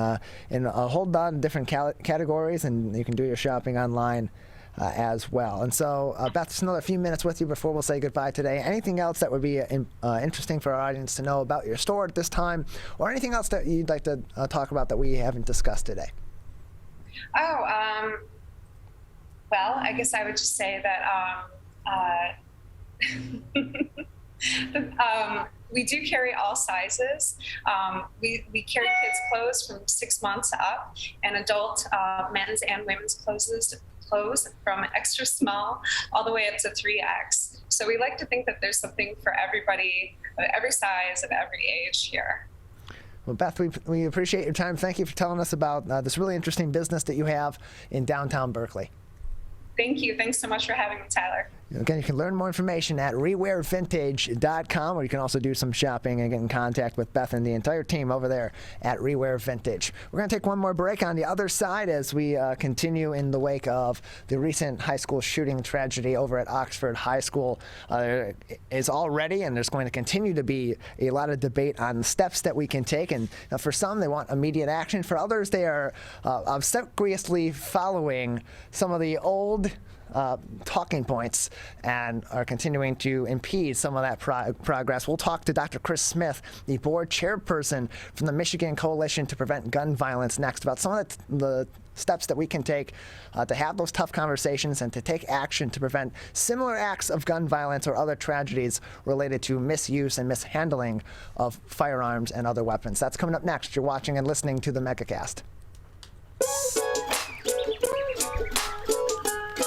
in a whole lot of different categories, and you can do your shopping online as well. And so, Beth, just another few minutes with you before we'll say goodbye today. Anything else that would be interesting for our audience to know about your store at this time, or anything else that you'd like to talk about that we haven't discussed today? Well, I guess I would just say that we do carry all sizes. We carry kids' clothes from 6 months up, and adult men's and women's clothes from extra small all the way up to 3X. So we like to think that there's something for everybody, of every size, of every age here. Well, Beth, we appreciate your time. Thank you for telling us about this really interesting business that you have in downtown Berkeley. Thank you. Thanks so much for having me, Tyler. Again, you can learn more information at rewarevintage.com, or you can also do some shopping and get in contact with Beth and the entire team over there at Reware Vintage. We're going to take one more break on the other side as we continue in the wake of the recent high school shooting tragedy over at Oxford High School. There is already, and there's going to continue to be, a lot of debate on the steps that we can take. And for some, they want immediate action. For others, they are obsequiously following some of the old talking points and are continuing to impede some of that progress. We'll talk to Dr. Chris Smith, the board chairperson from the Michigan Coalition to Prevent Gun Violence, next, about some of the steps that we can take to have those tough conversations and to take action to prevent similar acts of gun violence or other tragedies related to misuse and mishandling of firearms and other weapons. That's coming up next. You're watching and listening to the Megacast.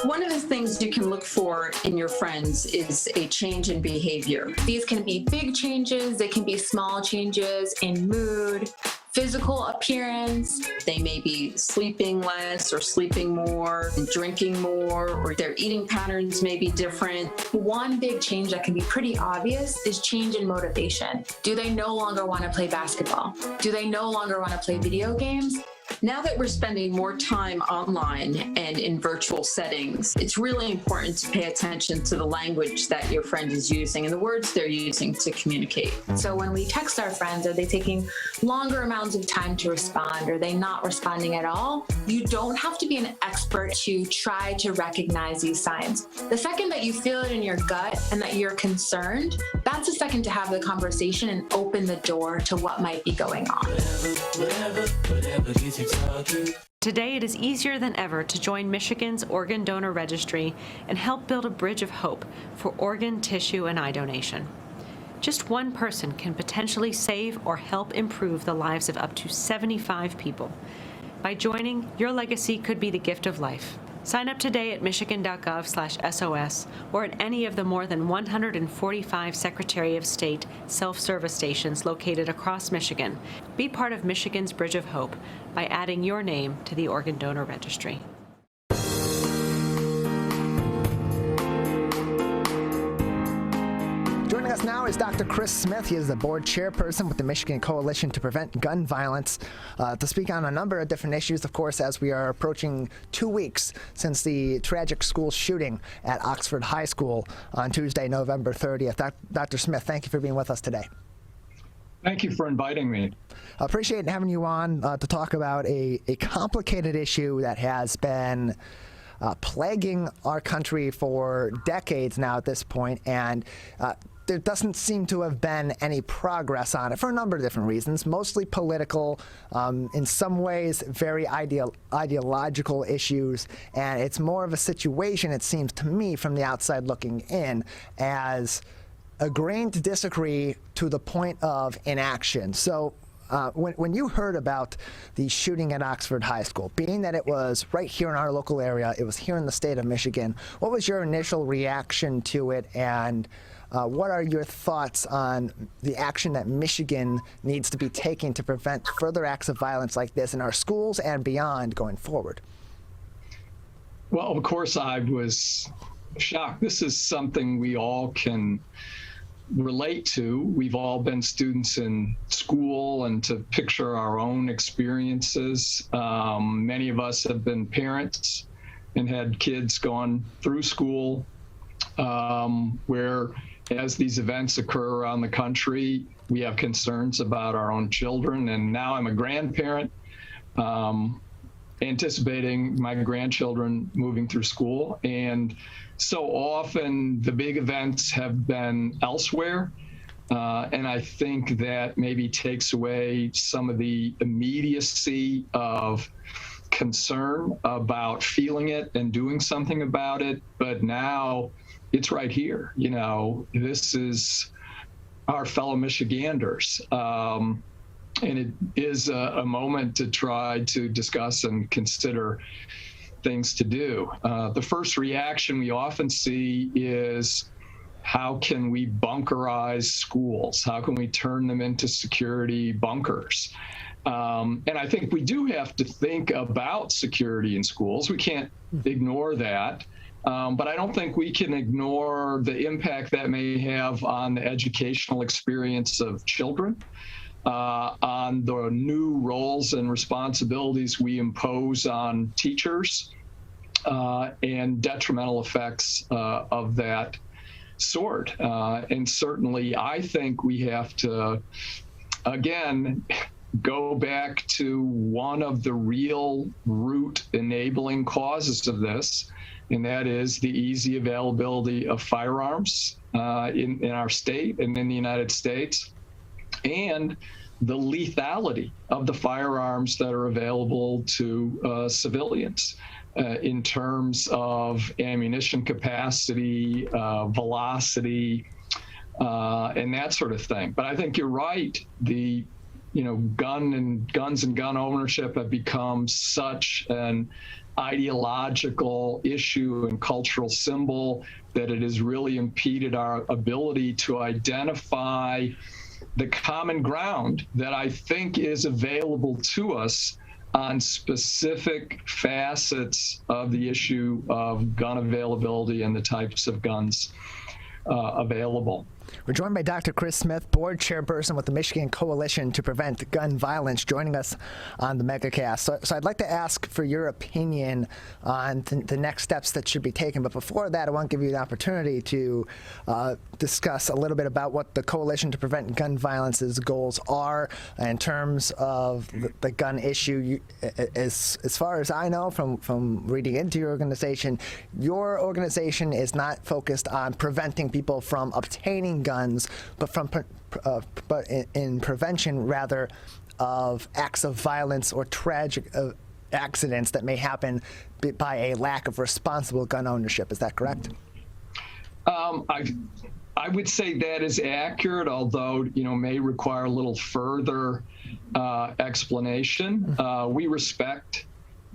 One of the things you can look for in your friends is a change in behavior. These can be big changes, they can be small changes in mood, physical appearance. They may be sleeping less or sleeping more, drinking more, or their eating patterns may be different. One big change that can be pretty obvious is change in motivation. Do they no longer want to play basketball? Do they no longer want to play video games? Now that we're spending more time online and in virtual settings, it's really important to pay attention to the language that your friend is using and the words they're using to communicate. So when we text our friends, are they taking longer amounts of time to respond? Are they not responding at all? You don't have to be an expert to try to recognize these signs. The second that you feel it in your gut and that you're concerned, that's the second to have the conversation and open the door to what might be going on. Whatever gets you talking. Today, it is easier than ever to join Michigan's Organ Donor Registry and help build a bridge of hope for organ, tissue, and eye donation. Just one person can potentially save or help improve the lives of up to 75 people. By joining, your legacy could be the gift of life. Sign up today at michigan.gov/SOS or at any of the more than 145 Secretary of State self-service stations located across Michigan. Be part of Michigan's Bridge of Hope by adding your name to the Organ Donor Registry. Joining us now is Dr. Chris Smith. He is the board chairperson with the Michigan Coalition to Prevent Gun Violence, to speak on a number of different issues, of course, as we are approaching 2 weeks since the tragic school shooting at Oxford High School on Tuesday, November 30th. Dr. Smith, thank you for being with us today. Thank you for inviting me. I appreciate having you on to talk about a complicated issue that has been plaguing our country for decades now at this point, and there doesn't seem to have been any progress on it for a number of different reasons, mostly political, in some ways very ideological issues, and it's more of a situation, it seems to me, from the outside looking in, as agreeing to disagree to the point of inaction. So when you heard about the shooting at Oxford High School, being that it was right here in our local area, it was here in the state of Michigan, what was your initial reaction to it, and what are your thoughts on the action that Michigan needs to be taking to prevent further acts of violence like this in our schools and beyond going forward? Well, of course, I was shocked. This is something we all can relate to. We've all been students in school, and to picture our own experiences. Many of us have been parents and had kids gone through school where, as these events occur around the country, we have concerns about our own children. And now I'm a grandparent, anticipating my grandchildren moving through school. And so often the big events have been elsewhere. And I think that maybe takes away some of the immediacy of concern about feeling it and doing something about it. But now it's right here. You know, this is our fellow Michiganders. And it is a moment to try to discuss and consider things to do. The first reaction we often see is, how can we bunkerize schools? How can we turn them into security bunkers? And I think we do have to think about security in schools. We can't ignore that. But I don't think we can ignore the impact that may have on the educational experience of children, on the new roles and responsibilities we impose on teachers, and detrimental effects of that sort. And certainly, I think we have to, again, go back to one of the real root enabling causes of this, and that is the easy availability of firearms in our state and in the United States, and the lethality of the firearms that are available to civilians in terms of ammunition capacity, velocity, and that sort of thing. But I think you're right. Guns and gun ownership have become such an ideological issue and cultural symbol, that it has really impeded our ability to identify the common ground that I think is available to us on specific facets of the issue of gun availability and the types of guns available. We're joined by Dr. Chris Smith, board chairperson with the Michigan Coalition to Prevent Gun Violence, joining us on the Megacast. So I'd like to ask for your opinion on the next steps that should be taken. But before that, I want to give you an opportunity to discuss a little bit about what the Coalition to Prevent Gun Violence's goals are in terms of the gun issue. As far as I know from reading into your organization is not focused on preventing people from obtaining guns, but in prevention rather of acts of violence or tragic accidents that may happen by a lack of responsible gun ownership. Is that correct? I would say that is accurate, although may require a little further explanation. We respect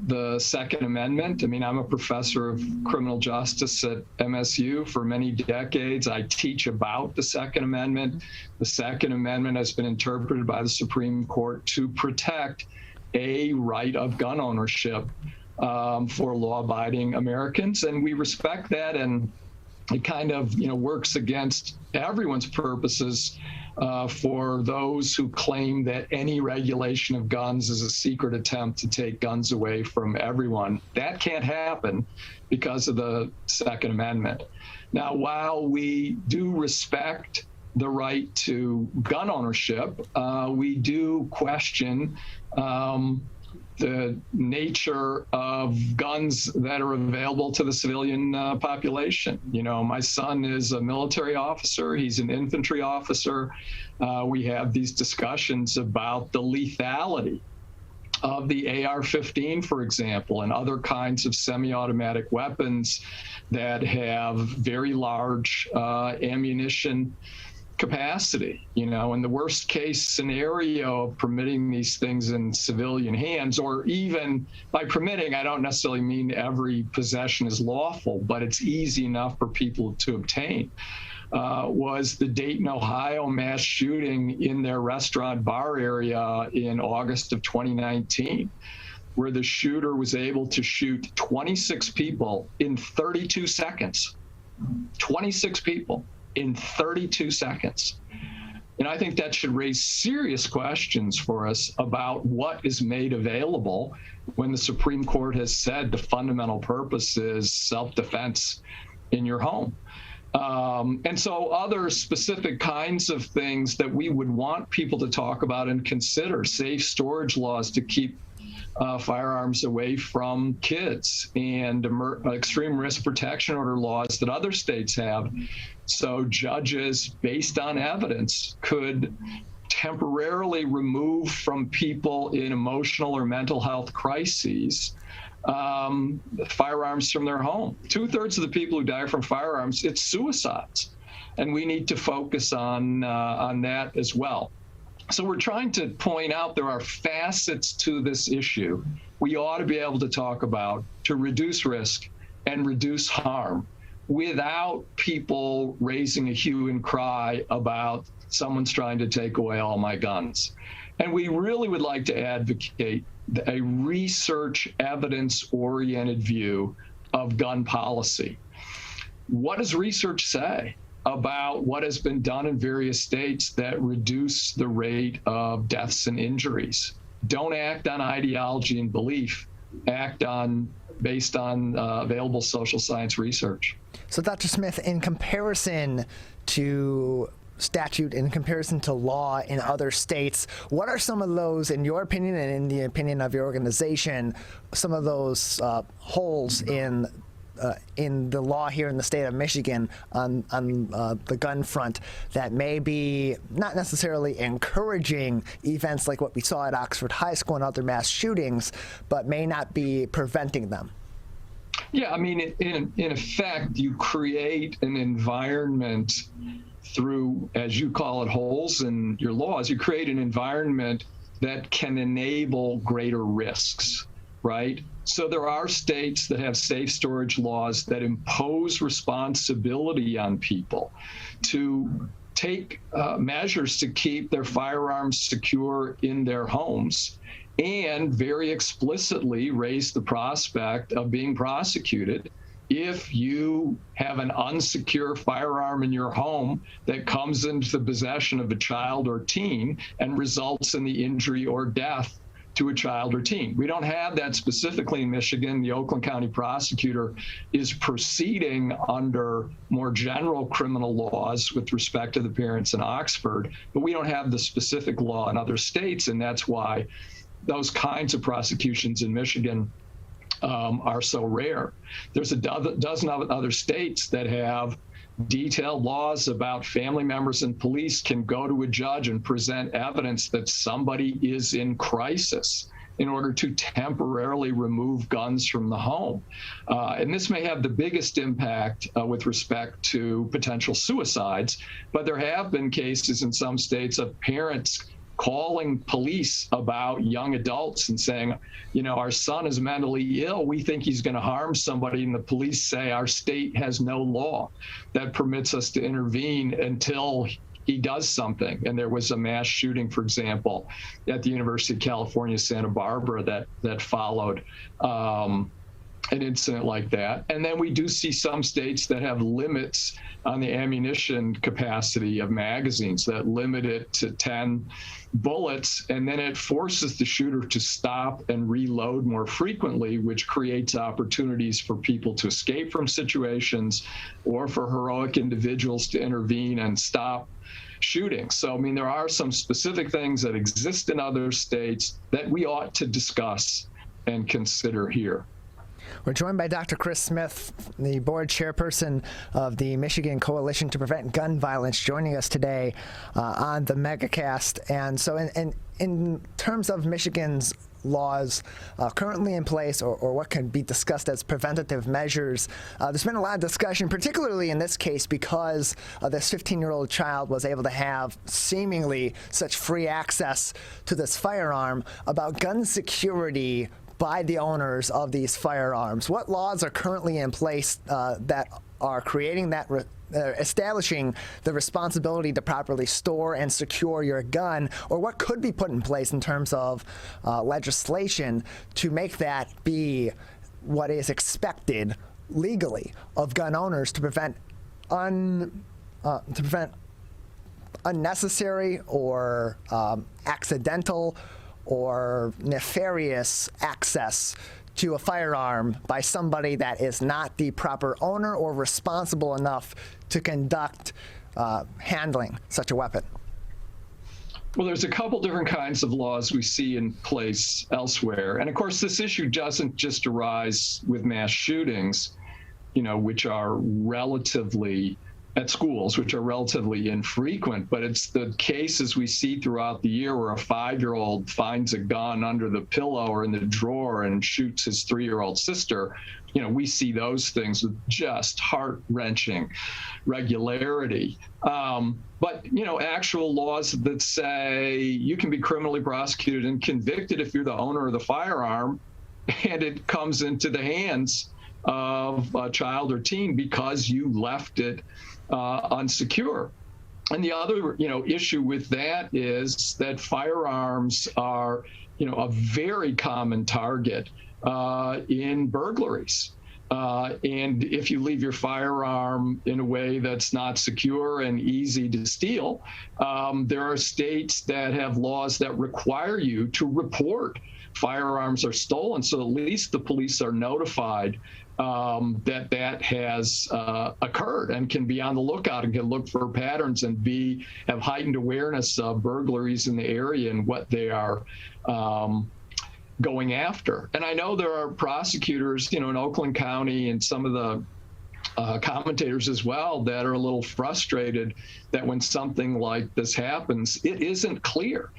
the Second Amendment. I mean, I'm a professor of criminal justice at MSU for many decades. I teach about the Second Amendment. The Second Amendment has been interpreted by the Supreme Court to protect a right of gun ownership for law-abiding Americans, and we respect that, and it kind of works against everyone's purposes for those who claim that any regulation of guns is a secret attempt to take guns away from everyone. That can't happen because of the Second Amendment. Now, while we do respect the right to gun ownership, we do question the nature of guns that are available to the civilian population. My son is a military officer. He's an infantry officer. We have these discussions about the lethality of the AR-15, for example, and other kinds of semi-automatic weapons that have very large ammunition capacity. In the worst case scenario of permitting these things in civilian hands, or even by permitting, I don't necessarily mean every possession is lawful, but it's easy enough for people to obtain, was the Dayton, Ohio mass shooting in their restaurant bar area in August of 2019, where the shooter was able to shoot 26 people in 32 seconds. 26 people in 32 seconds. And I think that should raise serious questions for us about what is made available when the Supreme Court has said the fundamental purpose is self-defense in your home. And so other specific kinds of things that we would want people to talk about and consider, safe storage laws to keep firearms away from kids, and extreme risk protection order laws that other states have. So judges, based on evidence, could temporarily remove from people in emotional or mental health crises firearms from their home. 2/3 of the people who die from firearms, it's suicides. And we need to focus on that as well. So we're trying to point out there are facets to this issue we ought to be able to talk about to reduce risk and reduce harm without people raising a hue and cry about someone's trying to take away all my guns. And we really would like to advocate a research evidence-oriented view of gun policy. What does research say about what has been done in various states that reduce the rate of deaths and injuries? Don't act on ideology and belief, act based on available social science research. So Dr. Smith, in comparison to statute, in comparison to law in other states, what are some of those, in your opinion and in the opinion of your organization, some of those holes in the law here in the state of Michigan on the gun front that may be not necessarily encouraging events like what we saw at Oxford High School and other mass shootings, but may not be preventing them? Yeah, I mean, in effect, you create an environment through, as you call it, holes in your laws. You create an environment that can enable greater risks. right? So there are states that have safe storage laws that impose responsibility on people to take measures to keep their firearms secure in their homes, and very explicitly raise the prospect of being prosecuted if you have an unsecure firearm in your home that comes into the possession of a child or teen and results in the injury or death to a child or teen. We don't have that specifically in Michigan. The Oakland County prosecutor is proceeding under more general criminal laws with respect to the parents in Oxford, but we don't have the specific law in other states, and that's why those kinds of prosecutions in Michigan are so rare. There's a dozen other states that have detailed laws about family members and police can go to a judge and present evidence that somebody is in crisis in order to temporarily remove guns from the home. And this may have the biggest impact with respect to potential suicides, but there have been cases in some states of parents calling police about young adults and saying, you know, our son is mentally ill. We think he's going to harm somebody. And the police say our state has no law that permits us to intervene until he does something. And there was a mass shooting, for example, at the University of California, Santa Barbara that followed an incident like that. And then we do see some states that have limits on the ammunition capacity of magazines that limit it to 10 bullets, and then it forces the shooter to stop and reload more frequently, which creates opportunities for people to escape from situations or for heroic individuals to intervene and stop shooting. So, I mean, there are some specific things that exist in other states that we ought to discuss and consider here. We're joined by Dr. Chris Smith, the board chairperson of the Michigan Coalition to Prevent Gun Violence, joining us today on the Megacast. And so in terms of Michigan's laws currently in place, or what can be discussed as preventative measures, there's been a lot of discussion, particularly in this case, because this 15-year-old child was able to have seemingly such free access to this firearm, about gun security by the owners of these firearms. What laws are currently in place that are creating that, establishing the responsibility to properly store and secure your gun, or what could be put in place in terms of legislation to make that be what is expected legally of gun owners to prevent unnecessary or accidental or nefarious access to a firearm by somebody that is not the proper owner or responsible enough to conduct handling such a weapon? Well, there's a couple different kinds of laws we see in place elsewhere. And of course, this issue doesn't just arise with mass shootings, you know, which are relatively at schools, which are relatively infrequent, but it's the cases we see throughout the year where a 5-year-old finds a gun under the pillow or in the drawer and shoots his 3-year-old sister. You know, we see those things with just heart-wrenching regularity. But, you know, actual laws that say you can be criminally prosecuted and convicted if you're the owner of the firearm and it comes into the hands of a child or teen because you left it unsecure. And the other, you know, issue with that is that firearms are, you know, a very common target in burglaries. And if you leave your firearm in a way that's not secure and easy to steal, there are states that have laws that require you to report firearms are stolen, so at least the police are notified that has occurred and can be on the lookout and can look for patterns and have heightened awareness of burglaries in the area and what they are going after. And I know there are prosecutors, you know, in Oakland County and some of the commentators as well that are a little frustrated that when something like this happens, it isn't clear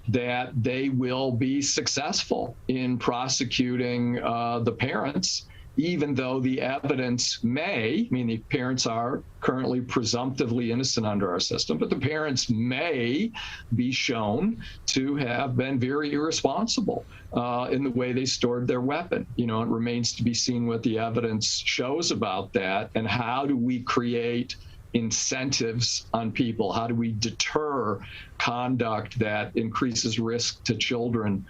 that they will be successful in prosecuting the parents even though the evidence may, I mean, the parents are currently presumptively innocent under our system, but the parents may be shown to have been very irresponsible in the way they stored their weapon. You know, it remains to be seen what the evidence shows about that, and how do we create incentives on people? How do we deter conduct that increases risk to children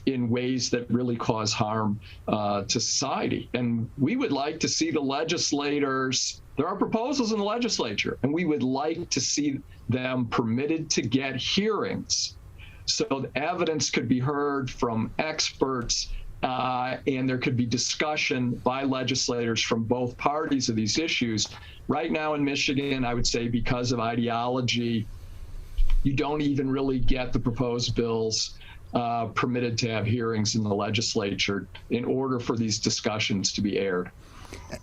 in ways that really cause harm to society? And we would like to see the legislators, there are proposals in the legislature, and we would like to see them permitted to get hearings so the evidence could be heard from experts, and there could be discussion by legislators from both parties of these issues. Right now in Michigan, I would say because of ideology, you don't even really get the proposed bills permitted to have hearings in the legislature in order for these discussions to be aired.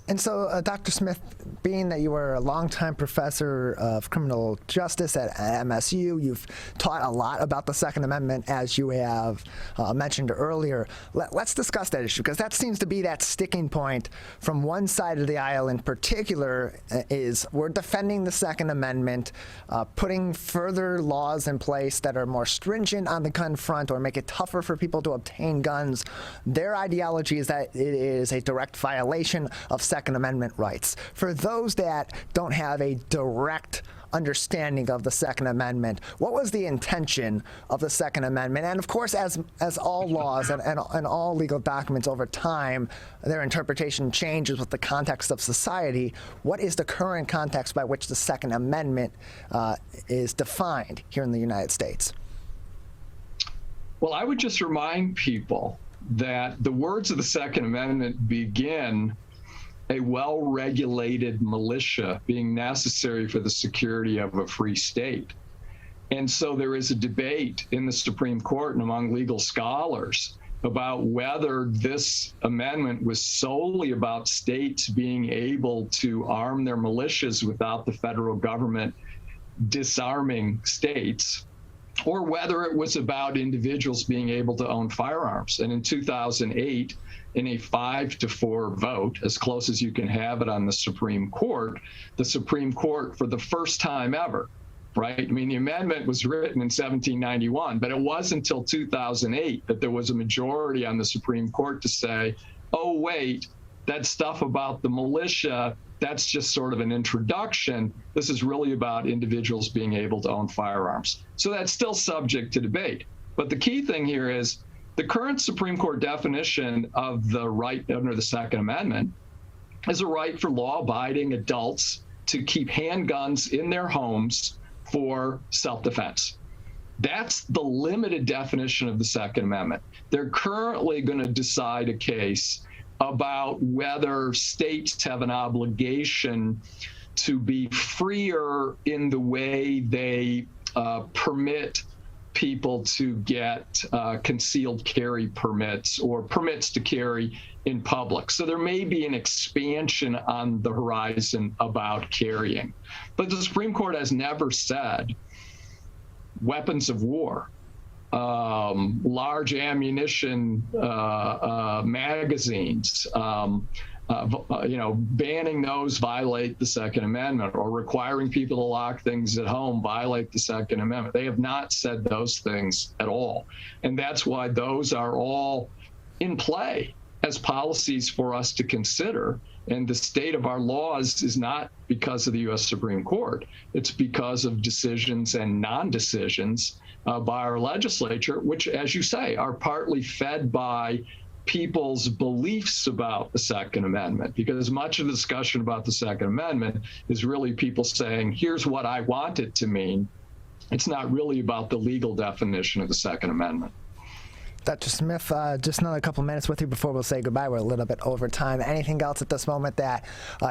And so, Dr. Smith, being that you were a longtime professor of criminal justice at MSU, you've taught a lot about the Second Amendment, as you have mentioned earlier. Let's discuss that issue, because that seems to be that sticking point from one side of the aisle in particular. Is we're defending the Second Amendment, putting further laws in place that are more stringent on the gun front or make it tougher for people to obtain guns. Their ideology is that it is a direct violation of Second Amendment rights. For those that don't have a direct understanding of the Second Amendment, what was the intention of the Second Amendment? And of course, as all laws and all legal documents over time, their interpretation changes with the context of society. What is the current context by which the Second Amendment is defined here in the United States? Well, I would just remind people that the words of the Second Amendment begin a well-regulated militia being necessary for the security of a free state. And so there is a debate in the Supreme Court and among legal scholars about whether this amendment was solely about states being able to arm their militias without the federal government disarming states, or whether it was about individuals being able to own firearms. And in 2008, in a 5-4 vote, as close as you can have it on the Supreme Court, for the first time ever, right? I mean, the amendment was written in 1791, but it wasn't until 2008 that there was a majority on the Supreme Court to say, oh, wait, that stuff about the militia, that's just sort of an introduction. This is really about individuals being able to own firearms. So that's still subject to debate. But the key thing here is the current Supreme Court definition of the right under the Second Amendment is a right for law-abiding adults to keep handguns in their homes for self-defense. That's the limited definition of the Second Amendment. They're currently going to decide a case about whether states have an obligation to be freer in the way they permit people to get concealed carry permits or permits to carry in public. So there may be an expansion on the horizon about carrying. But the Supreme Court has never said weapons of war, large ammunition magazines, banning those violate the Second Amendment, or requiring people to lock things at home violate the Second Amendment. They have not said those things at all. And that's why those are all in play as policies for us to consider. And the state of our laws is not because of the U.S. Supreme Court. It's because of decisions and non-decisions by our legislature, which, as you say, are partly fed by people's beliefs about the Second Amendment, because much of the discussion about the Second Amendment is really people saying, here's what I want it to mean. It's not really about the legal definition of the Second Amendment. Dr. Smith, just another couple minutes with you before we'll say goodbye. We're a little bit over time. Anything else at this moment that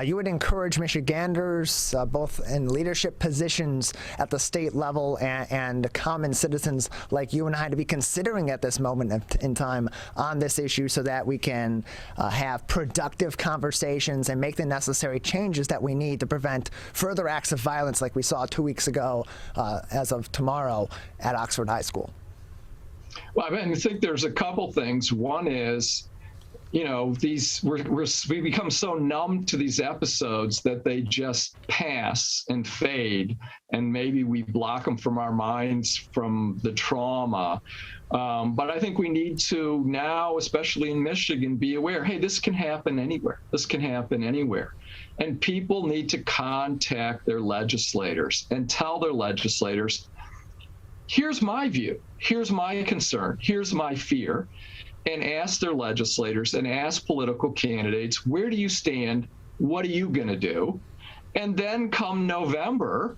you would encourage Michiganders, both in leadership positions at the state level and common citizens like you and I, to be considering at this moment in time on this issue, so that we can have productive conversations and make the necessary changes that we need to prevent further acts of violence like we saw 2 weeks ago as of tomorrow at Oxford High School? Well, I think there's a couple things. One is we become so numb to these episodes that they just pass and fade, and maybe we block them from our minds from the trauma. But I think we need to now, especially in Michigan, be aware, hey, this can happen anywhere. This can happen anywhere. And people need to contact their legislators and tell their legislators, here's my view, here's my concern, here's my fear, and ask their legislators and ask political candidates, where do you stand? What are you going to do? And then come November,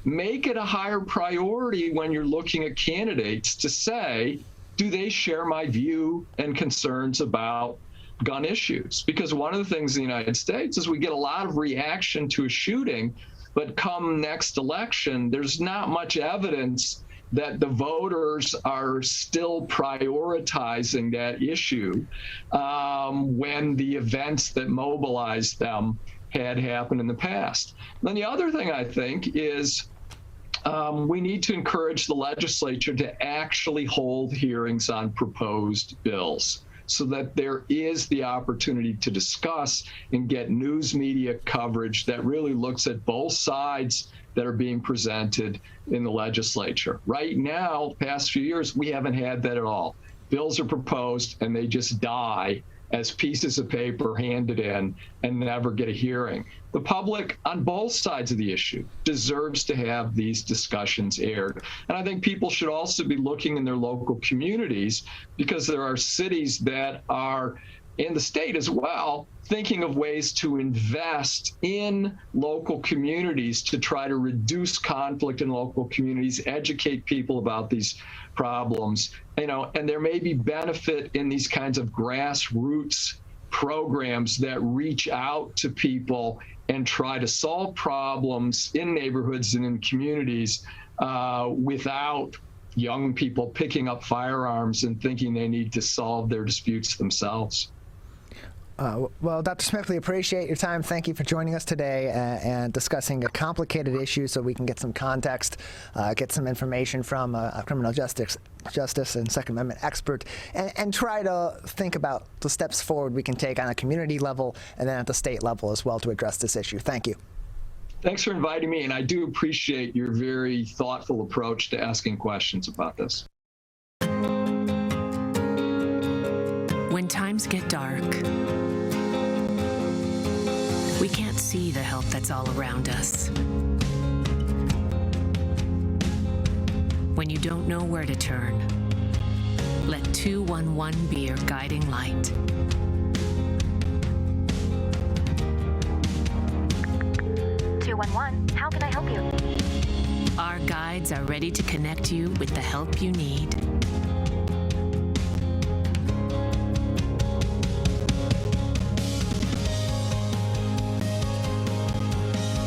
make it a higher priority when you're looking at candidates to say, do they share my view and concerns about gun issues? Because one of the things in the United States is we get a lot of reaction to a shooting, but come next election, there's not much evidence that the voters are still prioritizing that issue when the events that mobilized them had happened in the past. And then the other thing I think is we need to encourage the legislature to actually hold hearings on proposed bills so that there is the opportunity to discuss and get news media coverage that really looks at both sides that are being presented in the legislature. Right now, past few years, we haven't had that at all. Bills are proposed and they just die as pieces of paper handed in and never get a hearing. The public on both sides of the issue deserves to have these discussions aired. And I think people should also be looking in their local communities, because there are cities that are in the state as well, thinking of ways to invest in local communities to try to reduce conflict in local communities, educate people about these problems, and there may be benefit in these kinds of grassroots programs that reach out to people and try to solve problems in neighborhoods and in communities without young people picking up firearms and thinking they need to solve their disputes themselves. Well, Dr. Smith, we appreciate your time. Thank you for joining us today and discussing a complicated issue so we can get some context, get some information from a criminal justice and Second Amendment expert, and try to think about the steps forward we can take on a community level and then at the state level as well to address this issue. Thank you. Thanks for inviting me, and I do appreciate your very thoughtful approach to asking questions about this. When times get dark, we can't see the help that's all around us. When you don't know where to turn, let 211 be your guiding light. How can I help you? Our guides are ready to connect you with the help you need.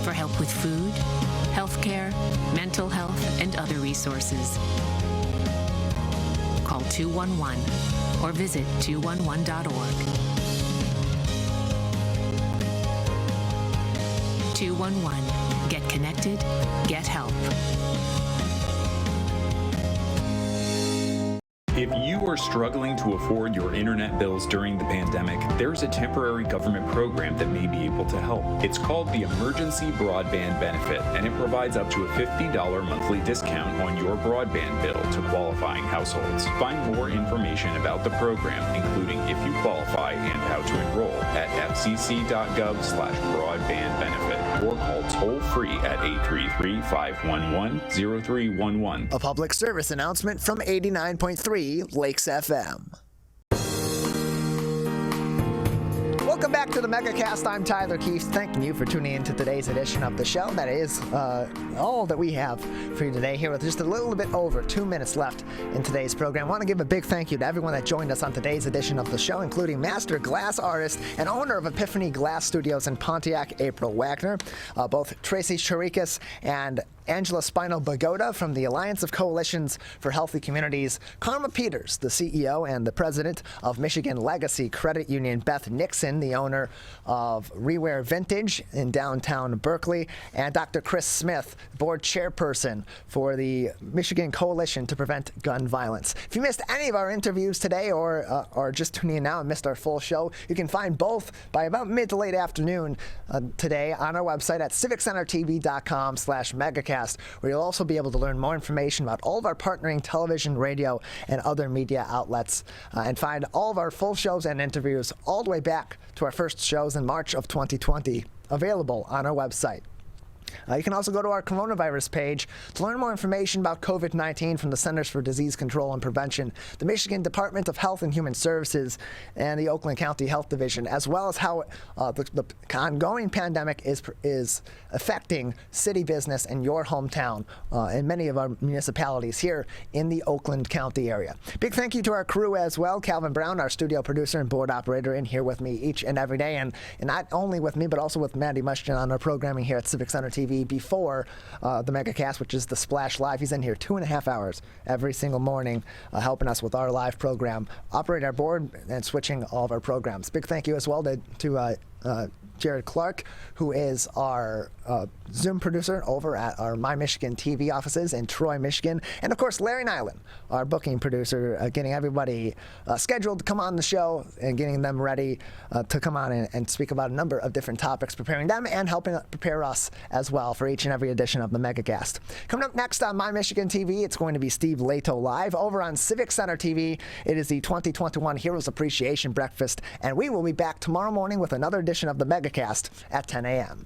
For help with food, healthcare, mental health, and other resources, call 211 or visit 211.org. 211. Get connected, get help. If you are struggling to afford your internet bills during the pandemic, there's a temporary government program that may be able to help. It's called the Emergency Broadband Benefit, and it provides up to a $50 monthly discount on your broadband bill to qualifying households. Find more information about the program, including if you qualify and how to enroll, at fcc.gov/broadbandbenefit, or call toll-free at 833-511-0311. A public service announcement from 89.3 Lakes FM. Welcome back to the Megacast. I'm Tyler Keefe, thanking you for tuning in to today's edition of the show. That is all that we have for you today, here with just a little bit over 2 minutes left in today's program. I want to give a big thank you to everyone that joined us on today's edition of the show, including master glass artist and owner of Epiphany Glass Studios in Pontiac, April Wagner, both Tracy Angela and Angela Spino-Bagoda from the Alliance of Coalitions for Healthy Communities, Carma Peters, the CEO and the president of Michigan Legacy Credit Union, Beth Nixon, the owner of Reware Vintage in downtown Berkeley, and Dr. Chris Smith, board chairperson for the Michigan Coalition to Prevent Gun Violence. If you missed any of our interviews today or just tuning in now and missed our full show, you can find both by about mid to late afternoon today on our website at civiccentertv.com/megacast, where you'll also be able to learn more information about all of our partnering television, radio, and other media outlets, and find all of our full shows and interviews all the way back to our first shows in March of 2020 available on our website. You can also go to our coronavirus page to learn more information about COVID-19 from the Centers for Disease Control and Prevention, the Michigan Department of Health and Human Services, and the Oakland County Health Division, as well as how the ongoing pandemic is affecting city business in your hometown and many of our municipalities here in the Oakland County area. Big thank you to our crew as well. Calvin Brown, our studio producer and board operator, in here with me each and every day, and not only with me, but also with Mandy Mushkin on our programming here at Civic Center TV before the Megacast, which is the Splash Live. He's in here 2.5 hours every single morning helping us with our live program, operating our board and switching all of our programs. Big thank you as well to Jared Clark, who is our Zoom producer over at our My Michigan TV offices in Troy, Michigan. And of course, Larry Nyland, our booking producer, getting everybody scheduled to come on the show and getting them ready to come on and speak about a number of different topics, preparing them and helping prepare us as well for each and every edition of the Megacast. Coming up next on My Michigan TV, it's going to be Steve Lato Live. Over on Civic Center TV, it is the 2021 Heroes Appreciation Breakfast, and we will be back tomorrow morning with another edition of the Megacast at 10 a.m.